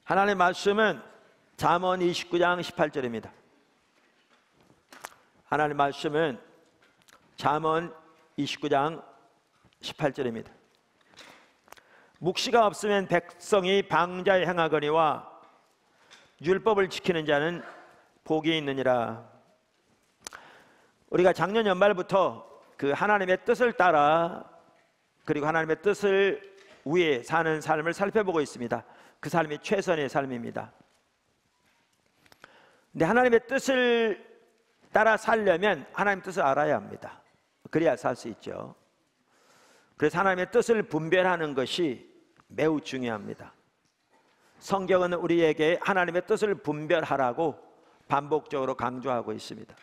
하나님의 말씀은 잠언 29장 18절입니다. 하나님의 말씀은 잠언 29장 18절입니다. 묵시가 없으면 백성이 방자에 행하거니와 율법을 지키는 자는 복이 있느니라. 우리가 작년 연말부터 그 하나님의 뜻을 따라 그리고 하나님의 뜻을 위해 사는 삶을 살펴보고 있습니다. 그 삶이 최선의 삶입니다. 근데 하나님의 뜻을 따라 살려면 하나님의 뜻을 알아야 합니다. 그래야 살 수 있죠. 그래서 하나님의 뜻을 분별하는 것이 매우 중요합니다. 성경은 우리에게 하나님의 뜻을 분별하라고 반복적으로 강조하고 있습니다.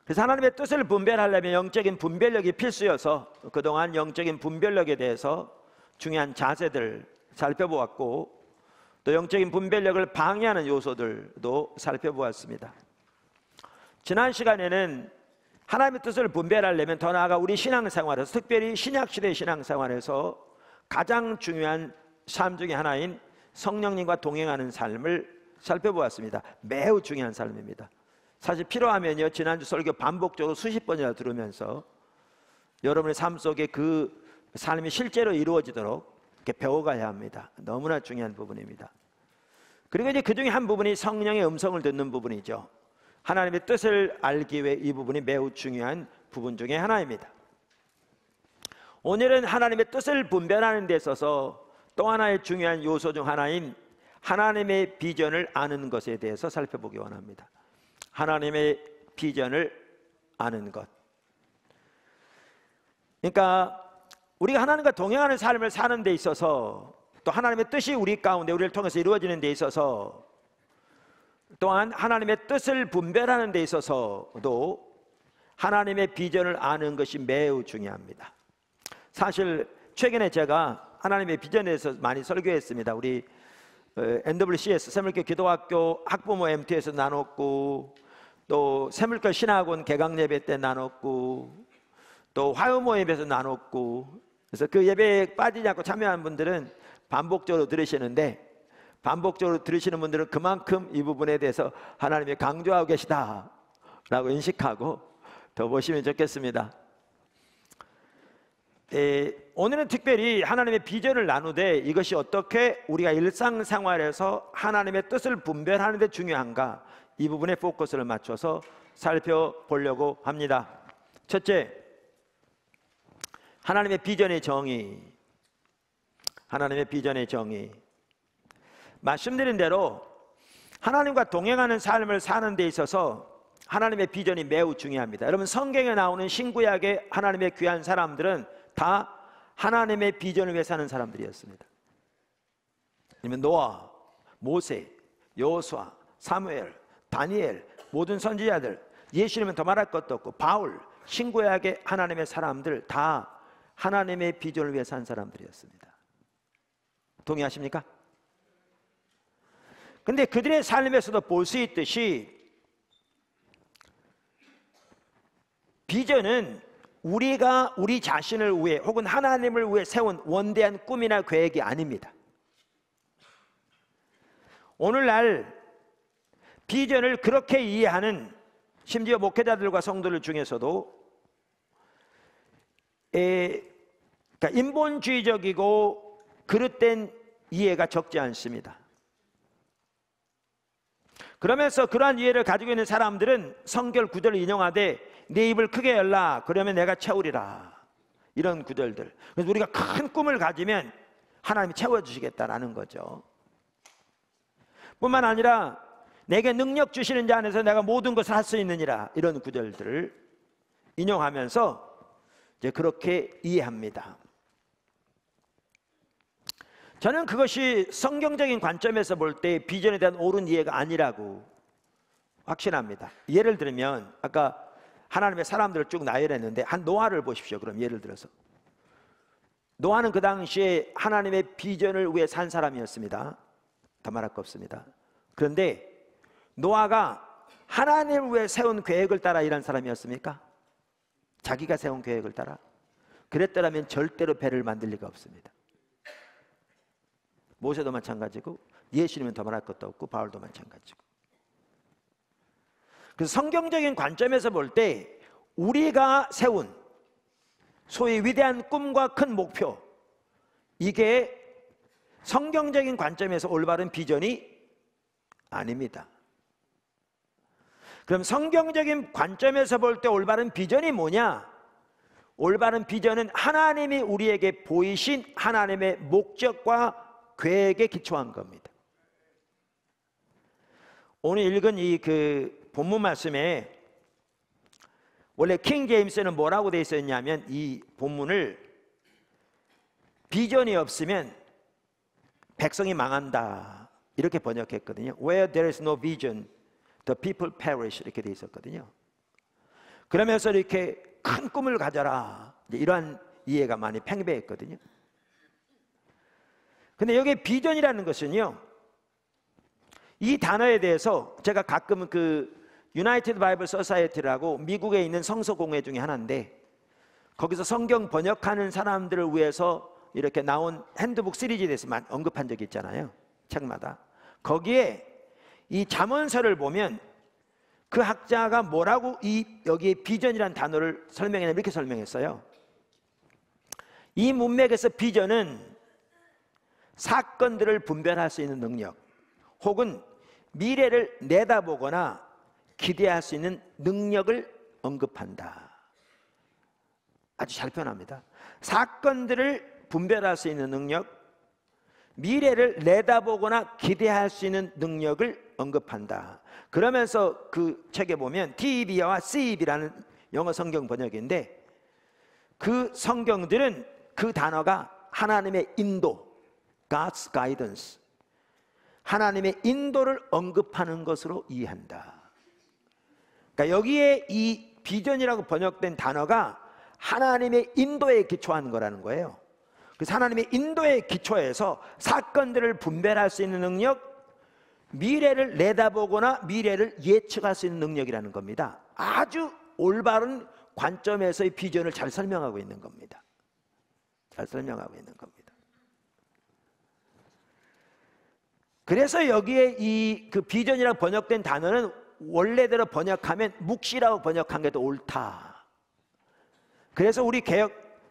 그래서 하나님의 뜻을 분별하려면 영적인 분별력이 필수여서 그동안 영적인 분별력에 대해서 중요한 자세들 살펴보았고, 또 영적인 분별력을 방해하는 요소들도 살펴보았습니다. 지난 시간에는 하나님의 뜻을 분별하려면 더 나아가 우리 신앙생활에서, 특별히 신약시대의 신앙생활에서 가장 중요한 삶 중에 하나인 성령님과 동행하는 삶을 살펴보았습니다. 매우 중요한 삶입니다. 사실 필요하면요, 지난주 설교 반복적으로 수십 번이나 들으면서 여러분의 삶 속에 그 삶이 실제로 이루어지도록 이렇게 배워가야 합니다. 너무나 중요한 부분입니다. 그리고 이제 그 중에 한 부분이 성령의 음성을 듣는 부분이죠. 하나님의 뜻을 알기 위해 이 부분이 매우 중요한 부분 중에 하나입니다. 오늘은 하나님의 뜻을 분별하는 데 있어서 또 하나의 중요한 요소 중 하나인 하나님의 비전을 아는 것에 대해서 살펴보기 원합니다. 하나님의 비전을 아는 것. 그러니까 우리가 하나님과 동행하는 삶을 사는 데 있어서, 또 하나님의 뜻이 우리 가운데 우리를 통해서 이루어지는 데 있어서, 또한 하나님의 뜻을 분별하는 데 있어서도 하나님의 비전을 아는 것이 매우 중요합니다. 사실 최근에 제가 하나님의 비전에 대해서 많이 설교했습니다. 우리 NWCS 새물교 기도학교 학부모 MT에서 나눴고, 또 새물교 신학원 개강 예배 때 나눴고, 또 화요모 예배에서 나눴고, 그래서 그 예배에 빠지지 않고 참여한 분들은 반복적으로 들으시는데, 반복적으로 들으시는 분들은 그만큼 이 부분에 대해서 하나님이 강조하고 계시다라고 인식하고 더 보시면 좋겠습니다. 오늘은 특별히 하나님의 비전을 나누되 이것이 어떻게 우리가 일상생활에서 하나님의 뜻을 분별하는 데 중요한가, 이 부분에 포커스를 맞춰서 살펴보려고 합니다. 첫째, 하나님의 비전의 정의. 하나님의 비전의 정의. 말씀드린 대로 하나님과 동행하는 삶을 사는 데 있어서 하나님의 비전이 매우 중요합니다. 여러분, 성경에 나오는 신구약의 하나님의 귀한 사람들은 다 하나님의 비전을 위해 사는 사람들이었습니다. 아니면 노아, 모세, 여호수아, 사무엘, 다니엘, 모든 선지자들, 예수님은 더 말할 것도 없고 바울, 신구약의 하나님의 사람들 다 하나님의 비전을 위해 산 사람들이었습니다. 동의하십니까? 근데 그들의 삶에서도 볼 수 있듯이 비전은 우리가 우리 자신을 위해 혹은 하나님을 위해 세운 원대한 꿈이나 계획이 아닙니다. 오늘날 비전을 그렇게 이해하는 심지어 목회자들과 성도들 중에서도 그러니까 인본주의적이고 그릇된 이해가 적지 않습니다. 그러면서 그러한 이해를 가지고 있는 사람들은 성경 구절을 인용하되 내 입을 크게 열라 그러면 내가 채우리라, 이런 구절들. 그래서 우리가 큰 꿈을 가지면 하나님이 채워주시겠다라는 거죠. 뿐만 아니라 내게 능력 주시는 자 안에서 내가 모든 것을 할 수 있느니라, 이런 구절들을 인용하면서 이제 그렇게 이해합니다. 저는 그것이 성경적인 관점에서 볼 때 비전에 대한 옳은 이해가 아니라고 확신합니다. 예를 들면 아까 하나님의 사람들을 쭉 나열했는데 한 노아를 보십시오. 그럼 예를 들어서 노아는 그 당시에 하나님의 비전을 위해 산 사람이었습니다. 더 말할 거 없습니다. 그런데 노아가 하나님을 위해 세운 계획을 따라 일한 사람이었습니까? 자기가 세운 계획을 따라? 그랬더라면 절대로 배를 만들 리가 없습니다. 모세도 마찬가지고 예수님은 더 말할 것도 없고 바울도 마찬가지고. 그래서 성경적인 관점에서 볼 때 우리가 세운 소위 위대한 꿈과 큰 목표, 이게 성경적인 관점에서 올바른 비전이 아닙니다. 그럼 성경적인 관점에서 볼 때 올바른 비전이 뭐냐? 올바른 비전은 하나님이 우리에게 보이신 하나님의 목적과 계획에 기초한 겁니다. 오늘 읽은 이 본문 말씀에 원래 킹 제임스는 뭐라고 되어 있었냐면, 이 본문을 비전이 없으면 백성이 망한다 이렇게 번역했거든요. Where there is no vision, the people perish, 이렇게 되어 있었거든요. 그러면서 이렇게 큰 꿈을 가져라, 이러한 이해가 많이 팽배했거든요. 근데 여기 비전이라는 것은요, 이 단어에 대해서 제가 가끔 유나이티드 바이블 소사이어티라고 미국에 있는 성서공회 중에 하나인데, 거기서 성경 번역하는 사람들을 위해서 이렇게 나온 핸드북 시리즈에 대해서 언급한 적이 있잖아요. 책마다. 거기에 이 잠언서를 보면 그 학자가 뭐라고 여기에 비전이라는 단어를 설명했냐면 이렇게 설명했어요. 이 문맥에서 비전은 사건들을 분별할 수 있는 능력, 혹은 미래를 내다보거나 기대할 수 있는 능력을 언급한다. 아주 잘 표현합니다. 사건들을 분별할 수 있는 능력, 미래를 내다보거나 기대할 수 있는 능력을 언급한다. 그러면서 그 책에 보면 TEB와 CEB라는 영어 성경 번역인데, 그 성경들은 그 단어가 하나님의 인도, God's guidance, 하나님의 인도를 언급하는 것으로 이해한다. 그러니까 여기에 이 비전이라고 번역된 단어가 하나님의 인도에 기초하는 거라는 거예요. 그래서 하나님의 인도에 기초해서 사건들을 분별할 수 있는 능력, 미래를 내다보거나 미래를 예측할 수 있는 능력이라는 겁니다. 아주 올바른 관점에서의 비전을 잘 설명하고 있는 겁니다. 잘 설명하고 있는 겁니다. 그래서 여기에 그 비전이라고 번역된 단어는 원래대로 번역하면 묵시라고 번역한 게 더 옳다. 그래서 우리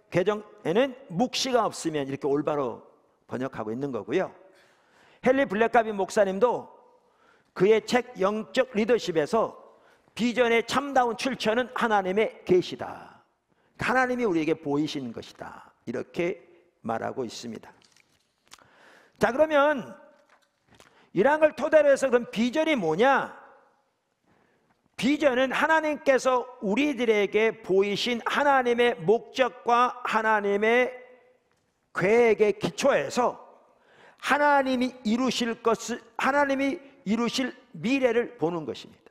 개정에는 묵시가 없으면 이렇게 올바로 번역하고 있는 거고요. 헨리 블랙가비 목사님도 그의 책 영적 리더십에서 비전의 참다운 출처는 하나님의 계시다, 하나님이 우리에게 보이신 것이다, 이렇게 말하고 있습니다. 자, 그러면 이러한 걸 토대로 해서 그럼 비전이 뭐냐? 비전은 하나님께서 우리들에게 보이신 하나님의 목적과 하나님의 계획에 기초해서 하나님이 이루실 것을, 하나님이 이루실 미래를 보는 것입니다.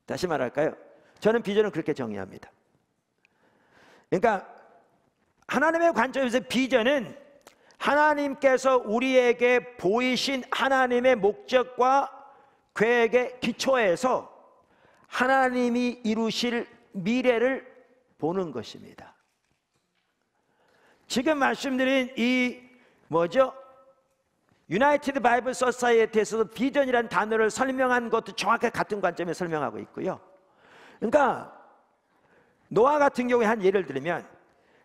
다시 말할까요? 저는 비전을 그렇게 정의합니다. 그러니까 하나님의 관점에서 비전은 하나님께서 우리에게 보이신 하나님의 목적과 계획에 기초해서 하나님이 이루실 미래를 보는 것입니다. 지금 말씀드린 유나이티드 바이블 소사이어티에서도 비전이라는 단어를 설명한 것도 정확하게 같은 관점에 설명하고 있고요. 그러니까 노아 같은 경우에 한 예를 들면,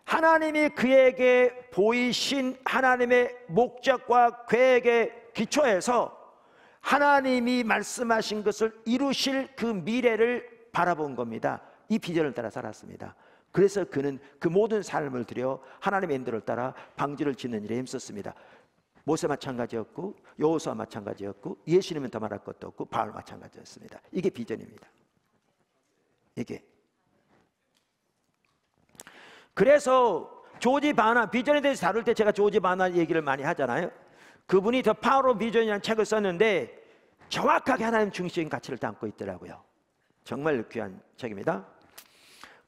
하나님이 그에게 보이신 하나님의 목적과 계획에 기초해서 하나님이 말씀하신 것을 이루실 그 미래를 바라본 겁니다. 이 비전을 따라 살았습니다. 그래서 그는 그 모든 삶을 들여 하나님의 인도를 따라 방주를 짓는 일에 힘썼습니다. 모세 마찬가지였고, 여호수아 마찬가지였고, 예수님은 더 말할 것도 없고, 바울 마찬가지였습니다. 이게 비전입니다. 이게. 그래서 조지 바나, 비전에 대해서 다룰 때 제가 조지 바나 얘기를 많이 하잖아요. 그분이 더 파워 오브 비전이라는 책을 썼는데 정확하게 하나님 중심적인 가치를 담고 있더라고요. 정말 귀한 책입니다.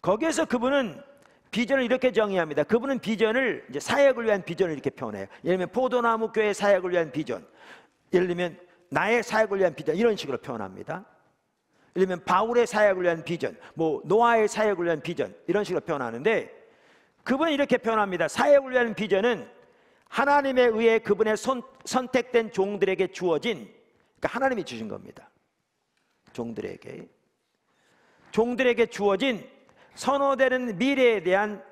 거기에서 그분은 비전을 이렇게 정의합니다. 그분은 비전을 이제 사역을 위한 비전을 이렇게 표현해요. 예를 들면 포도나무 교회 사역을 위한 비전, 예를 들면 나의 사역을 위한 비전, 이런 식으로 표현합니다. 예를 들면 바울의 사역을 위한 비전, 노아의 사역을 위한 비전, 이런 식으로 표현하는데, 그분은 이렇게 표현합니다. 사역을 위한 비전은 하나님에 의해 그분의 선택된 종들에게 주어진, 그러니까 하나님이 주신 겁니다. 종들에게 주어진 선호되는 미래에 대한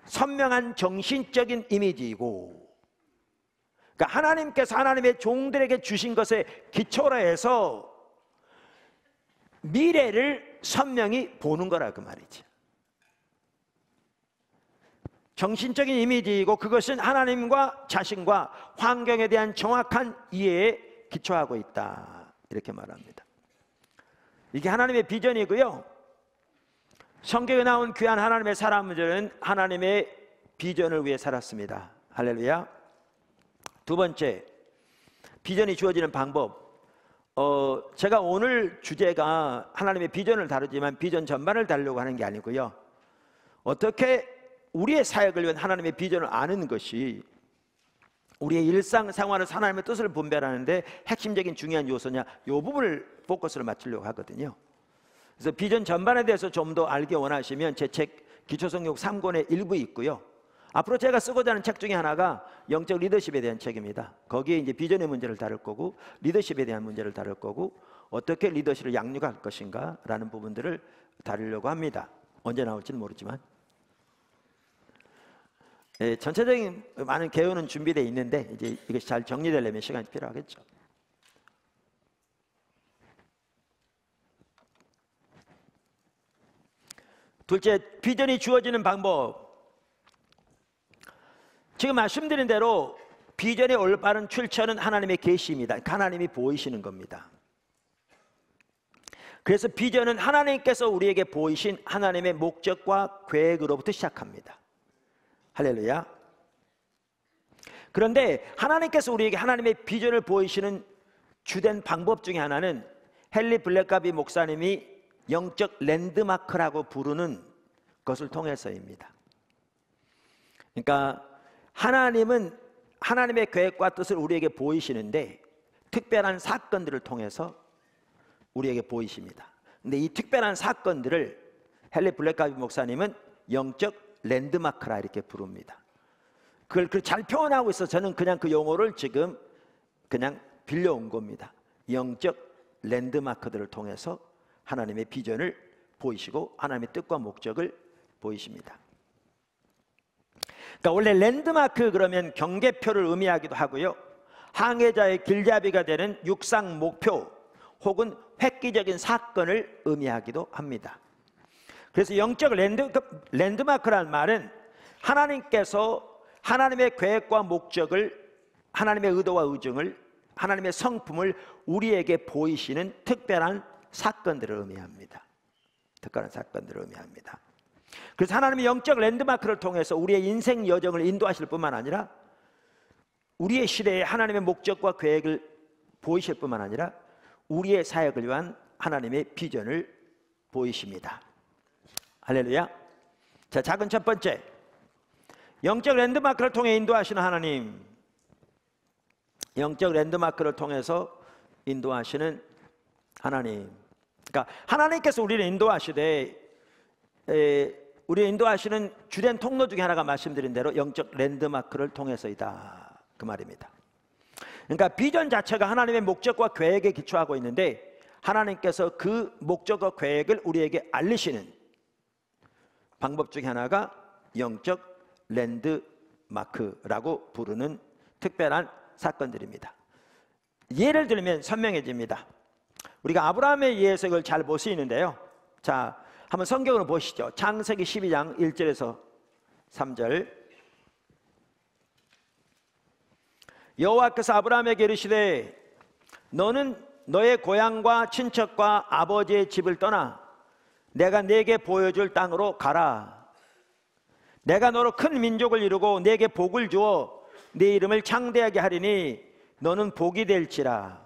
선명한 정신적인 이미지이고, 그러니까 하나님께서 하나님의 종들에게 주신 것에 기초로 해서 미래를 선명히 보는 거라 그 말이지. 정신적인 이미지이고, 그것은 하나님과 자신과 환경에 대한 정확한 이해에 기초하고 있다, 이렇게 말합니다. 이게 하나님의 비전이고요. 성경에 나온 귀한 하나님의 사람들은 하나님의 비전을 위해 살았습니다. 할렐루야. 두 번째, 비전이 주어지는 방법. 제가 오늘 주제가 하나님의 비전을 다루지만 비전 전반을 다루려고 하는 게 아니고요. 어떻게 우리의 사역을 위한 하나님의 비전을 아는 것이 우리의 일상생활에서 하나님의 뜻을 분별하는데 핵심적인 중요한 요소냐, 이 부분을 포커스를 맞추려고 하거든요. 그래서 비전 전반에 대해서 좀 더 알기 원하시면 제 책 기초성경 3권에 일부 있고요. 앞으로 제가 쓰고자 하는 책 중에 하나가 영적 리더십에 대한 책입니다. 거기에 이제 비전의 문제를 다룰 거고, 리더십에 대한 문제를 다룰 거고, 어떻게 리더십을 양육할 것인가 라는 부분들을 다루려고 합니다. 언제 나올지는 모르지만, 전체적인 많은 개요는 준비되어 있는데 이제 이것이 잘 정리되려면 시간이 필요하겠죠. 둘째, 비전이 주어지는 방법. 지금 말씀드린 대로 비전의 올바른 출처는 하나님의 계시입니다. 하나님이 보이시는 겁니다. 그래서 비전은 하나님께서 우리에게 보이신 하나님의 목적과 계획으로부터 시작합니다. 할렐루야. 그런데 하나님께서 우리에게 하나님의 비전을 보이시는 주된 방법 중에 하나는 헨리 블랙가비 목사님이 영적 랜드마크라고 부르는 것을 통해서입니다. 그러니까 하나님은 하나님의 계획과 뜻을 우리에게 보이시는데 특별한 사건들을 통해서 우리에게 보이십니다. 근데 이 특별한 사건들을 헨리 블랙가비 목사님은 영적 랜드마크라 이렇게 부릅니다. 그걸 잘 표현하고 있어. 저는 그냥 그 용어를 지금 그냥 빌려온 겁니다. 영적 랜드마크들을 통해서 하나님의 비전을 보이시고 하나님의 뜻과 목적을 보이십니다. 그러니까 원래 랜드마크 그러면 경계표를 의미하기도 하고요, 항해자의 길잡이가 되는 육상 목표 혹은 획기적인 사건을 의미하기도 합니다. 그래서 영적 랜드마크라는 말은 하나님께서 하나님의 계획과 목적을, 하나님의 의도와 의중을, 하나님의 성품을 우리에게 보이시는 특별한 사건들을 의미합니다. 특별한 사건들을 의미합니다. 그래서 하나님의 영적 랜드마크를 통해서 우리의 인생 여정을 인도하실 뿐만 아니라 우리의 시대에 하나님의 목적과 계획을 보이실 뿐만 아니라 우리의 사역을 위한 하나님의 비전을 보이십니다. 할렐루야. 자, 작은 첫 번째, 영적 랜드마크를 통해 인도하시는 하나님. 영적 랜드마크를 통해서 인도하시는 하나님. 그러니까 하나님께서 우리를 인도하시되, 우리를 인도하시는 주된 통로 중에 하나가 말씀드린 대로 영적 랜드마크를 통해서이다, 그 말입니다. 그러니까 비전 자체가 하나님의 목적과 계획에 기초하고 있는데 하나님께서 그 목적과 계획을 우리에게 알리시는 방법 중에 하나가 영적 랜드마크라고 부르는 특별한 사건들입니다. 예를 들면 선명해집니다. 우리가 아브라함에 의해서 이걸 잘 볼 수 있는데요. 자, 한번 성경으로 보시죠. 창세기 12장 1절에서 3절. 여호와께서 아브라함에게 이르시되 너는 너의 고향과 친척과 아버지의 집을 떠나 내가 네게 보여줄 땅으로 가라. 내가 너로 큰 민족을 이루고 네게 복을 주어 네 이름을 창대하게 하리니 너는 복이 될지라.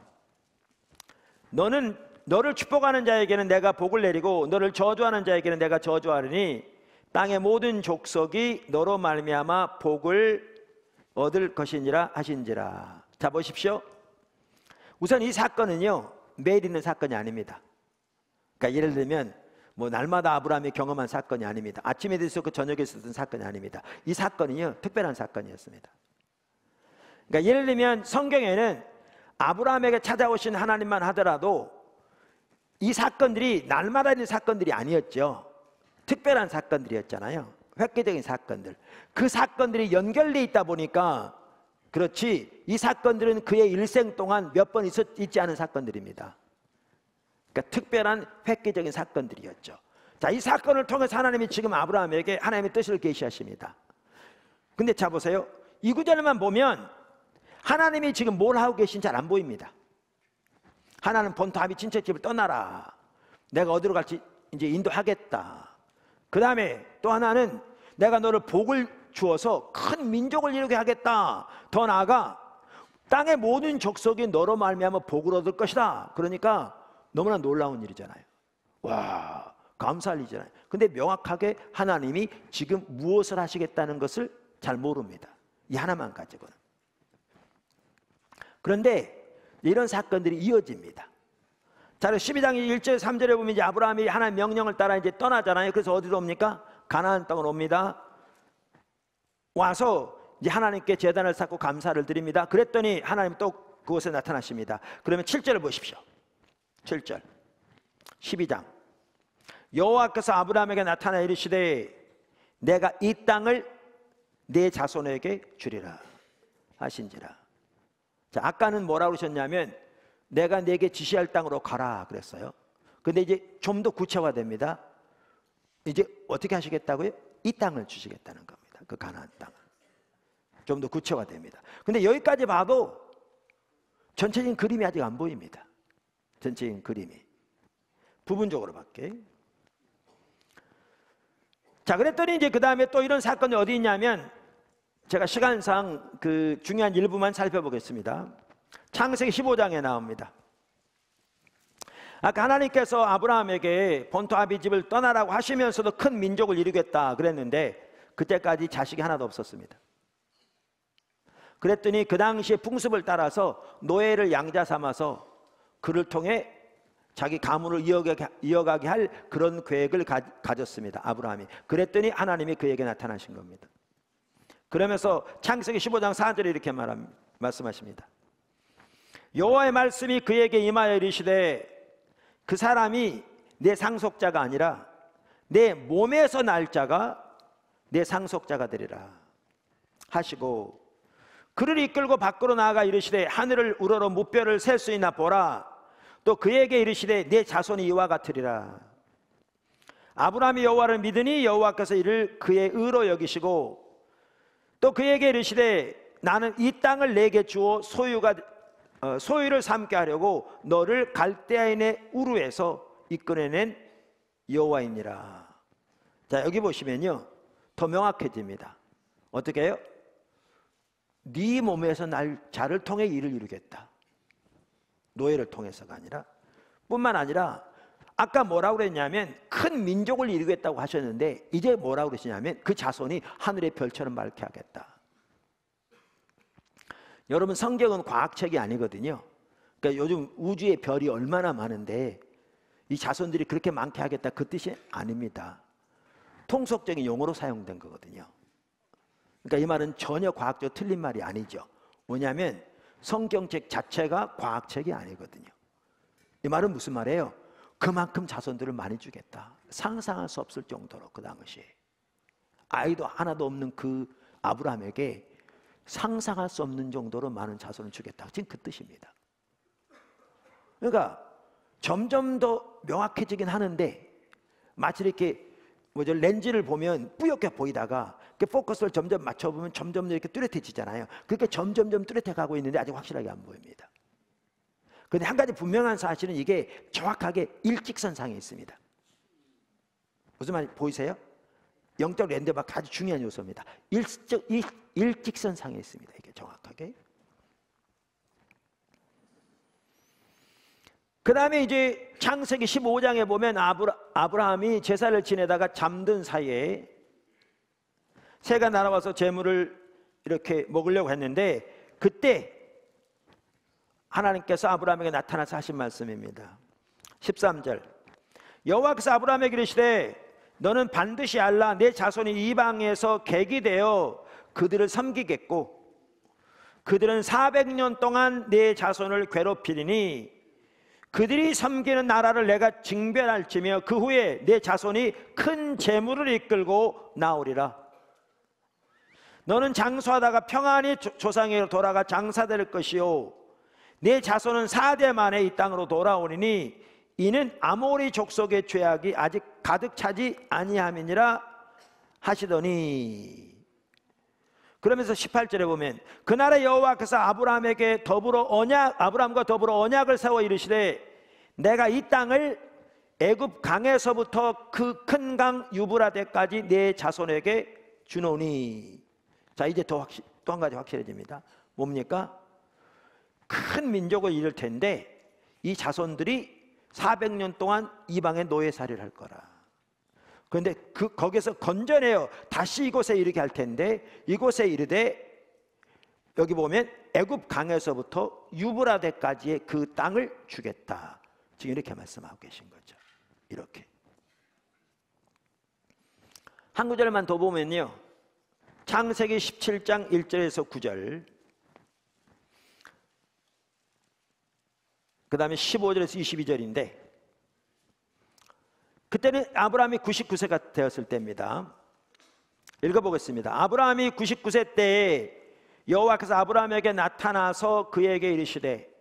너를 축복하는 자에게는 내가 복을 내리고 너를 저주하는 자에게는 내가 저주하리니 땅의 모든 족속이 너로 말미암아 복을 얻을 것이니라 하신지라. 자, 보십시오. 우선 이 사건은요 매일 있는 사건이 아닙니다. 그러니까 예를 들면 뭐 날마다 아브라함이 경험한 사건이 아닙니다. 아침에 있었고 저녁에 있었던 사건이 아닙니다. 이 사건은요 특별한 사건이었습니다. 그러니까 예를 들면 성경에는 아브라함에게 찾아오신 하나님만 하더라도 이 사건들이 날마다 있는 사건들이 아니었죠. 특별한 사건들이었잖아요. 획기적인 사건들. 그 사건들이 연결되어 있다 보니까 그렇지, 이 사건들은 그의 일생 동안 몇 번 있지 않은 사건들입니다. 그러니까 특별한 획기적인 사건들이었죠. 자, 이 사건을 통해서 하나님이 지금 아브라함에게 하나님의 뜻을 계시하십니다. 근데 자 보세요. 이 구절만 보면 하나님이 지금 뭘 하고 계신지 잘 안 보입니다. 하나는 본토 아비 친척집을 떠나라. 내가 어디로 갈지 이제 인도하겠다. 그 다음에 또 하나는 내가 너를 복을 주어서 큰 민족을 이루게 하겠다. 더 나아가 땅의 모든 족속이 너로 말미암아 복을 얻을 것이다. 그러니까 너무나 놀라운 일이잖아요. 와, 감사할 일이잖아요. 근데 명확하게 하나님이 지금 무엇을 하시겠다는 것을 잘 모릅니다. 이 하나만 가지고는. 그런데 이런 사건들이 이어집니다. 자, 12장 1절 3절에 보면 이제 아브라함이 하나님 명령을 따라 이제 떠나잖아요. 그래서 어디로 옵니까? 가나안 땅으로 옵니다. 와서 이제 하나님께 제단을 쌓고 감사를 드립니다. 그랬더니 하나님 또 그곳에 나타나십니다. 그러면 7절을 보십시오. 7절 12장 여호와께서 아브라함에게 나타나 이르시되 내가 이 땅을 내 자손에게 주리라 하신지라. 자, 아까는 뭐라고 그러셨냐면 내가 내게 지시할 땅으로 가라 그랬어요. 근데 이제 좀 더 구체화됩니다. 이제 어떻게 하시겠다고요? 이 땅을 주시겠다는 겁니다. 그 가나안 땅을. 좀 더 구체화됩니다. 근데 여기까지 봐도 전체적인 그림이 아직 안 보입니다. 전체적인 그림이. 부분적으로밖에. 자, 그랬더니 이제 그 다음에 또 이런 사건이 어디 있냐면 제가 시간상 그 중요한 일부만 살펴보겠습니다. 창세기 15장에 나옵니다. 아까 하나님께서 아브라함에게 본토 아비 집을 떠나라고 하시면서도 큰 민족을 이루겠다 그랬는데 그때까지 자식이 하나도 없었습니다. 그랬더니 그 당시에 풍습을 따라서 노예를 양자 삼아서 그를 통해 자기 가문을 이어가게 할 그런 계획을 가졌습니다. 아브라함이. 그랬더니 하나님이 그에게 나타나신 겁니다. 그러면서 창세기 15장 4절에 이렇게 말씀하십니다. 여호와의 말씀이 그에게 임하여 이르시되 그 사람이 내 상속자가 아니라 내 몸에서 날 자가 내 상속자가 되리라 하시고 그를 이끌고 밖으로 나아가 이르시되 하늘을 우러러 무뼈를 셀 수 있나 보라. 또 그에게 이르시되 내 자손이 이와 같으리라. 아브라함이 여호와를 믿으니 여호와께서 이를 그의 의로 여기시고 또 그에게 이르시되 나는 이 땅을 내게 주어 소유를 삼게 하려고 너를 갈대아인의 우르에서 이끌어낸 여호와이니라. 자, 여기 보시면요 더 명확해집니다. 어떻게 해요? 네 몸에서 날 자를 통해 일을 이루겠다. 노예를 통해서가 아니라 뿐만 아니라 아까 뭐라고 그랬냐면 큰 민족을 이루겠다고 하셨는데 이제 뭐라고 그러시냐면 그 자손이 하늘의 별처럼 맑게 하겠다. 여러분 성경은 과학책이 아니거든요. 그러니까 요즘 우주의 별이 얼마나 많은데 이 자손들이 그렇게 많게 하겠다 그 뜻이 아닙니다. 통속적인 용어로 사용된 거거든요. 그러니까 이 말은 전혀 과학적으로 틀린 말이 아니죠. 뭐냐면 성경책 자체가 과학책이 아니거든요. 이 말은 무슨 말이에요? 그만큼 자손들을 많이 주겠다. 상상할 수 없을 정도로 그 당시에 아이도 하나도 없는 그 아브라함에게 상상할 수 없는 정도로 많은 자손을 주겠다. 지금 그 뜻입니다. 그러니까 점점 더 명확해지긴 하는데 마치 이렇게 렌즈를 보면 뿌옇게 보이다가 포커스를 점점 맞춰보면 점점 이렇게 뚜렷해지잖아요. 그렇게 점점점 뚜렷해 가고 있는데 아직 확실하게 안 보입니다. 그런데 한 가지 분명한 사실은 이게 정확하게 일직선상에 있습니다. 무슨 말인지 보이세요? 영적 랜드마크 아주 중요한 요소입니다. 일직선상에 있습니다. 이게 정확하게. 그 다음에 이제 창세기 15장에 보면 아브라함이 제사를 지내다가 잠든 사이에 새가 날아와서 제물을 이렇게 먹으려고 했는데 그때 하나님께서 아브라함에게 나타나서 하신 말씀입니다. 13절 여호와께서 아브라함에게 이르시되 너는 반드시 알라 내 자손이 이방에서 객이 되어 그들을 섬기겠고 그들은 400년 동안 내 자손을 괴롭히리니 그들이 섬기는 나라를 내가 징별할지며 그 후에 내 자손이 큰 재물을 이끌고 나오리라. 너는 장수하다가 평안히 조상에게로 돌아가 장사될 것이요 내 자손은 4대 만에 이 땅으로 돌아오리니 이는 아모리 족속의 죄악이 아직 가득 차지 아니함이니라 하시더니, 그러면서 18절에 보면 그날에 여호와께서 아브라함과 더불어 언약을 세워 이르시되 내가 이 땅을 애굽 강에서부터 그 큰 강 유브라데까지 내 자손에게 주노니. 자, 이제 또 한 가지 확실해집니다. 뭡니까? 큰 민족을 이룰 텐데 이 자손들이 400년 동안 이방의 노예살이를 할 거라. 그런데 거기서 건져내어 다시 이곳에 이르게 할 텐데 이곳에 이르되, 여기 보면 애굽 강에서부터 유브라데까지의 그 땅을 주겠다. 지금 이렇게 말씀하고 계신 거죠. 이렇게 한 구절만 더 보면요, 창세기 17장 1절에서 9절, 그 다음에 15절에서 22절인데, 그때는 아브라함이 99세가 되었을 때입니다. 읽어보겠습니다. 아브라함이 99세 때에 여호와께서 아브라함에게 나타나서 그에게 이르시되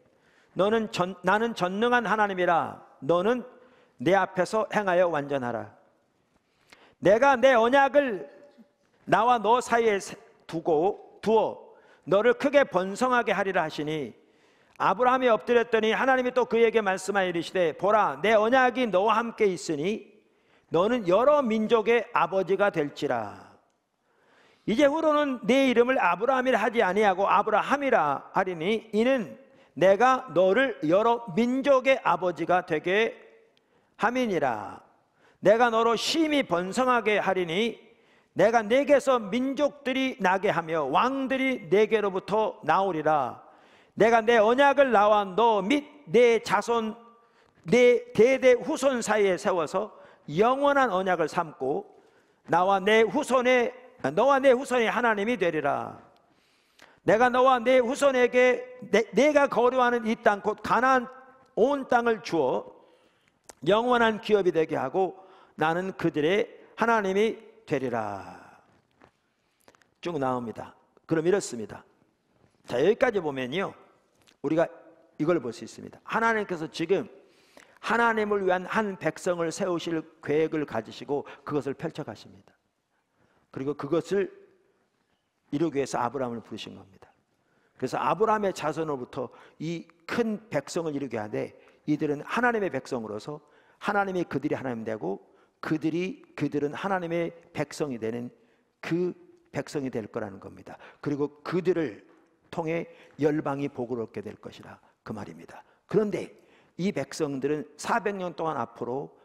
나는 전능한 하나님이라. 너는 내 앞에서 행하여 완전하라. 내가 내 언약을 나와 너 사이에 두어 너를 크게 번성하게 하리라 하시니, 아브라함이 엎드렸더니 하나님이 또 그에게 말씀하여 이르시되 보라, 내 언약이 너와 함께 있으니 너는 여러 민족의 아버지가 될지라. 이제 후로는 내 이름을 아브라함이라 하지 아니하고 아브라함이라 하리니 이는 내가 너를 여러 민족의 아버지가 되게 함이니라. 내가 너로 심히 번성하게 하리니 내가 내게서 민족들이 나게 하며 왕들이 내게로부터 나오리라. 내가 내 언약을 나와 너 및 내 자손 내 대대 후손 사이에 세워서 영원한 언약을 삼고 너와 내 후손의 하나님이 되리라. 내가 너와 내 후손에게 내가 거류하는 이 땅 곧 가나안 온 땅을 주어 영원한 기업이 되게 하고 나는 그들의 하나님이 되리라. 쭉 나옵니다. 그럼 이렇습니다. 자, 여기까지 보면요, 우리가 이걸 볼 수 있습니다. 하나님께서 지금 하나님을 위한 한 백성을 세우실 계획을 가지시고 그것을 펼쳐 가십니다. 그리고 그것을 이루기 위해서 아브라함을 부르신 겁니다. 그래서 아브라함의 자손으로부터 이 큰 백성을 이루게 하되 이들은 하나님의 백성으로서 하나님이 그들이 하나님 되고 그들은 하나님의 백성이 되는 그 백성이 될 거라는 겁니다. 그리고 그들을 통해 열방이 복을 얻게 될 것이라, 그 말입니다. 그런데 이 백성들은 400년 동안 앞으로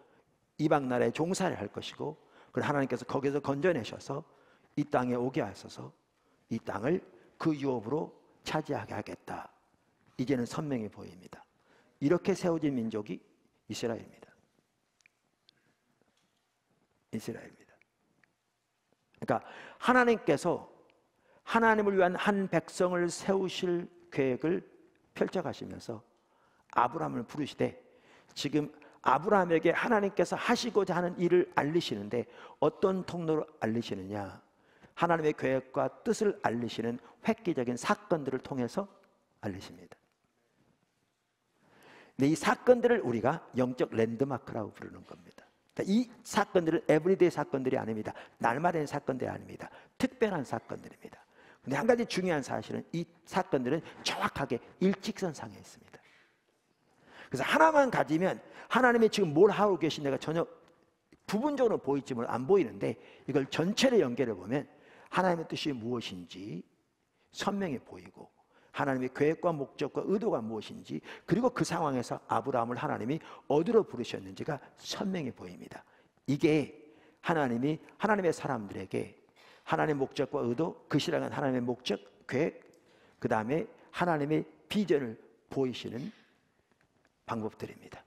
이방 나라에 종살이를 할 것이고, 그리고 하나님께서 거기서 건져내셔서 이 땅에 오게 하셔서 이 땅을 그 유업으로 차지하게 하겠다. 이제는 선명히 보입니다. 이렇게 세워진 민족이 이스라엘입니다. 이스라엘입니다. 그러니까 하나님께서 하나님을 위한 한 백성을 세우실 계획을 펼쳐가시면서 아브라함을 부르시되, 지금 아브라함에게 하나님께서 하시고자 하는 일을 알리시는데 어떤 통로로 알리시느냐? 하나님의 계획과 뜻을 알리시는 획기적인 사건들을 통해서 알리십니다. 근데 이 사건들을 우리가 영적 랜드마크라고 부르는 겁니다. 그러니까 이 사건들은 에브리데이 사건들이 아닙니다. 날마다 있는 사건들이 아닙니다. 특별한 사건들입니다. 근데 한 가지 중요한 사실은 이 사건들은 정확하게 일직선상에 있습니다. 그래서 하나만 가지면 하나님이 지금 뭘 하고 계신지가 전혀 부분적으로 보일지 안 보이는데, 이걸 전체를 연결해 보면 하나님의 뜻이 무엇인지 선명히 보이고 하나님의 계획과 목적과 의도가 무엇인지, 그리고 그 상황에서 아브라함을 하나님이 어디로 부르셨는지가 선명히 보입니다. 이게 하나님이 하나님의 사람들에게 하나님의 목적과 의도, 그 신앙은 하나님의 목적, 계획, 그 다음에 하나님의 비전을 보이시는 방법들입니다.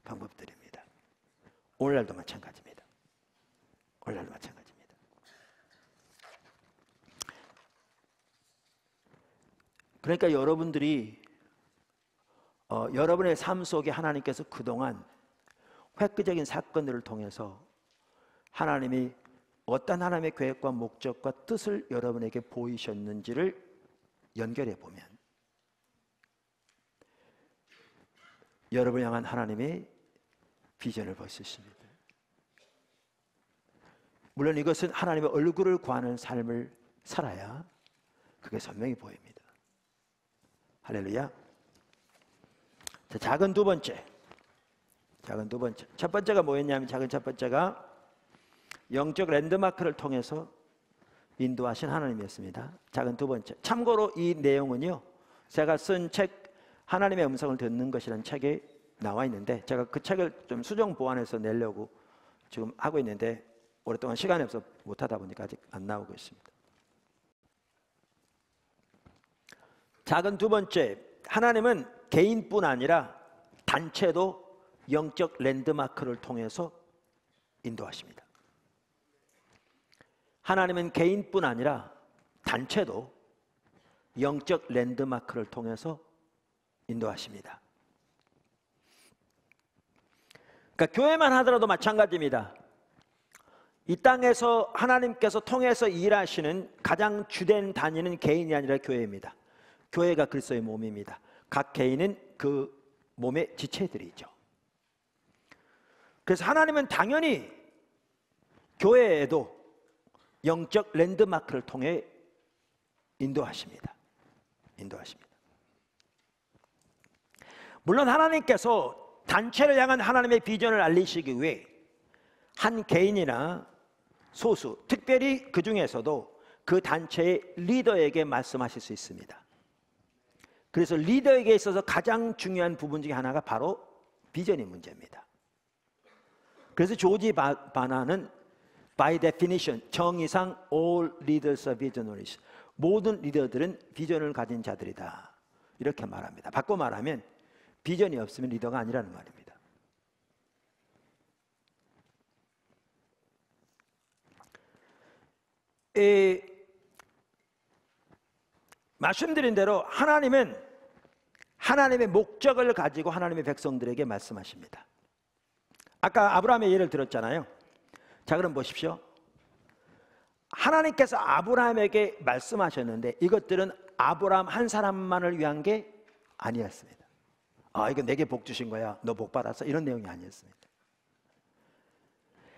방법들입니다. 오늘날도 마찬가지입니다. 오늘날도 마찬가지입니다. 그러니까 여러분들이 여러분의 삶 속에 하나님께서 그동안 획기적인 사건들을 통해서 하나님이 어떤 하나님의 계획과 목적과 뜻을 여러분에게 보이셨는지를 연결해 보면 여러분을 향한 하나님의 비전을 볼 수 있습니다. 물론 이것은 하나님의 얼굴을 구하는 삶을 살아야 그게 선명히 보입니다. 할렐루야. 자, 작은 두 번째. 첫 번째가 뭐였냐면 작은 첫 번째가 영적 랜드마크를 통해서 인도하신 하나님이었습니다. 작은 두 번째. 참고로 이 내용은요, 제가 쓴 책 하나님의 음성을 듣는 것이라는 책에 나와 있는데 제가 그 책을 좀 수정 보완해서 내려고 지금 하고 있는데 오랫동안 시간이 없어서 못하다 보니까 아직 안 나오고 있습니다. 작은 두 번째, 하나님은 개인뿐 아니라 단체도 영적 랜드마크를 통해서 인도하십니다. 하나님은 개인뿐 아니라 단체도 영적 랜드마크를 통해서 인도하십니다. 그러니까 교회만 하더라도 마찬가지입니다. 이 땅에서 하나님께서 통해서 일하시는 가장 주된 단위는 개인이 아니라 교회입니다. 교회가 그리스도의 몸입니다. 각 개인은 그 몸의 지체들이죠. 그래서 하나님은 당연히 교회에도 영적 랜드마크를 통해 인도하십니다. 물론 하나님께서 단체를 향한 하나님의 비전을 알리시기 위해 한 개인이나 소수, 특별히 그 중에서도 그 단체의 리더에게 말씀하실 수 있습니다. 그래서 리더에게 있어서 가장 중요한 부분 중에 하나가 바로 비전의 문제입니다. 그래서 조지 바나는 by definition, 정의상 all leaders are visionaries, 모든 리더들은 비전을 가진 자들이다, 이렇게 말합니다. 바꿔 말하면 비전이 없으면 리더가 아니라는 말입니다. 말씀드린 대로 하나님은 하나님의 목적을 가지고 하나님의 백성들에게 말씀하십니다. 아까 아브라함의 예를 들었잖아요. 자, 그럼 보십시오. 하나님께서 아브라함에게 말씀하셨는데 이것들은 아브라함 한 사람만을 위한 게 아니었습니다. 이거 내게 복 주신 거야, 너 복 받았어, 이런 내용이 아니었습니다.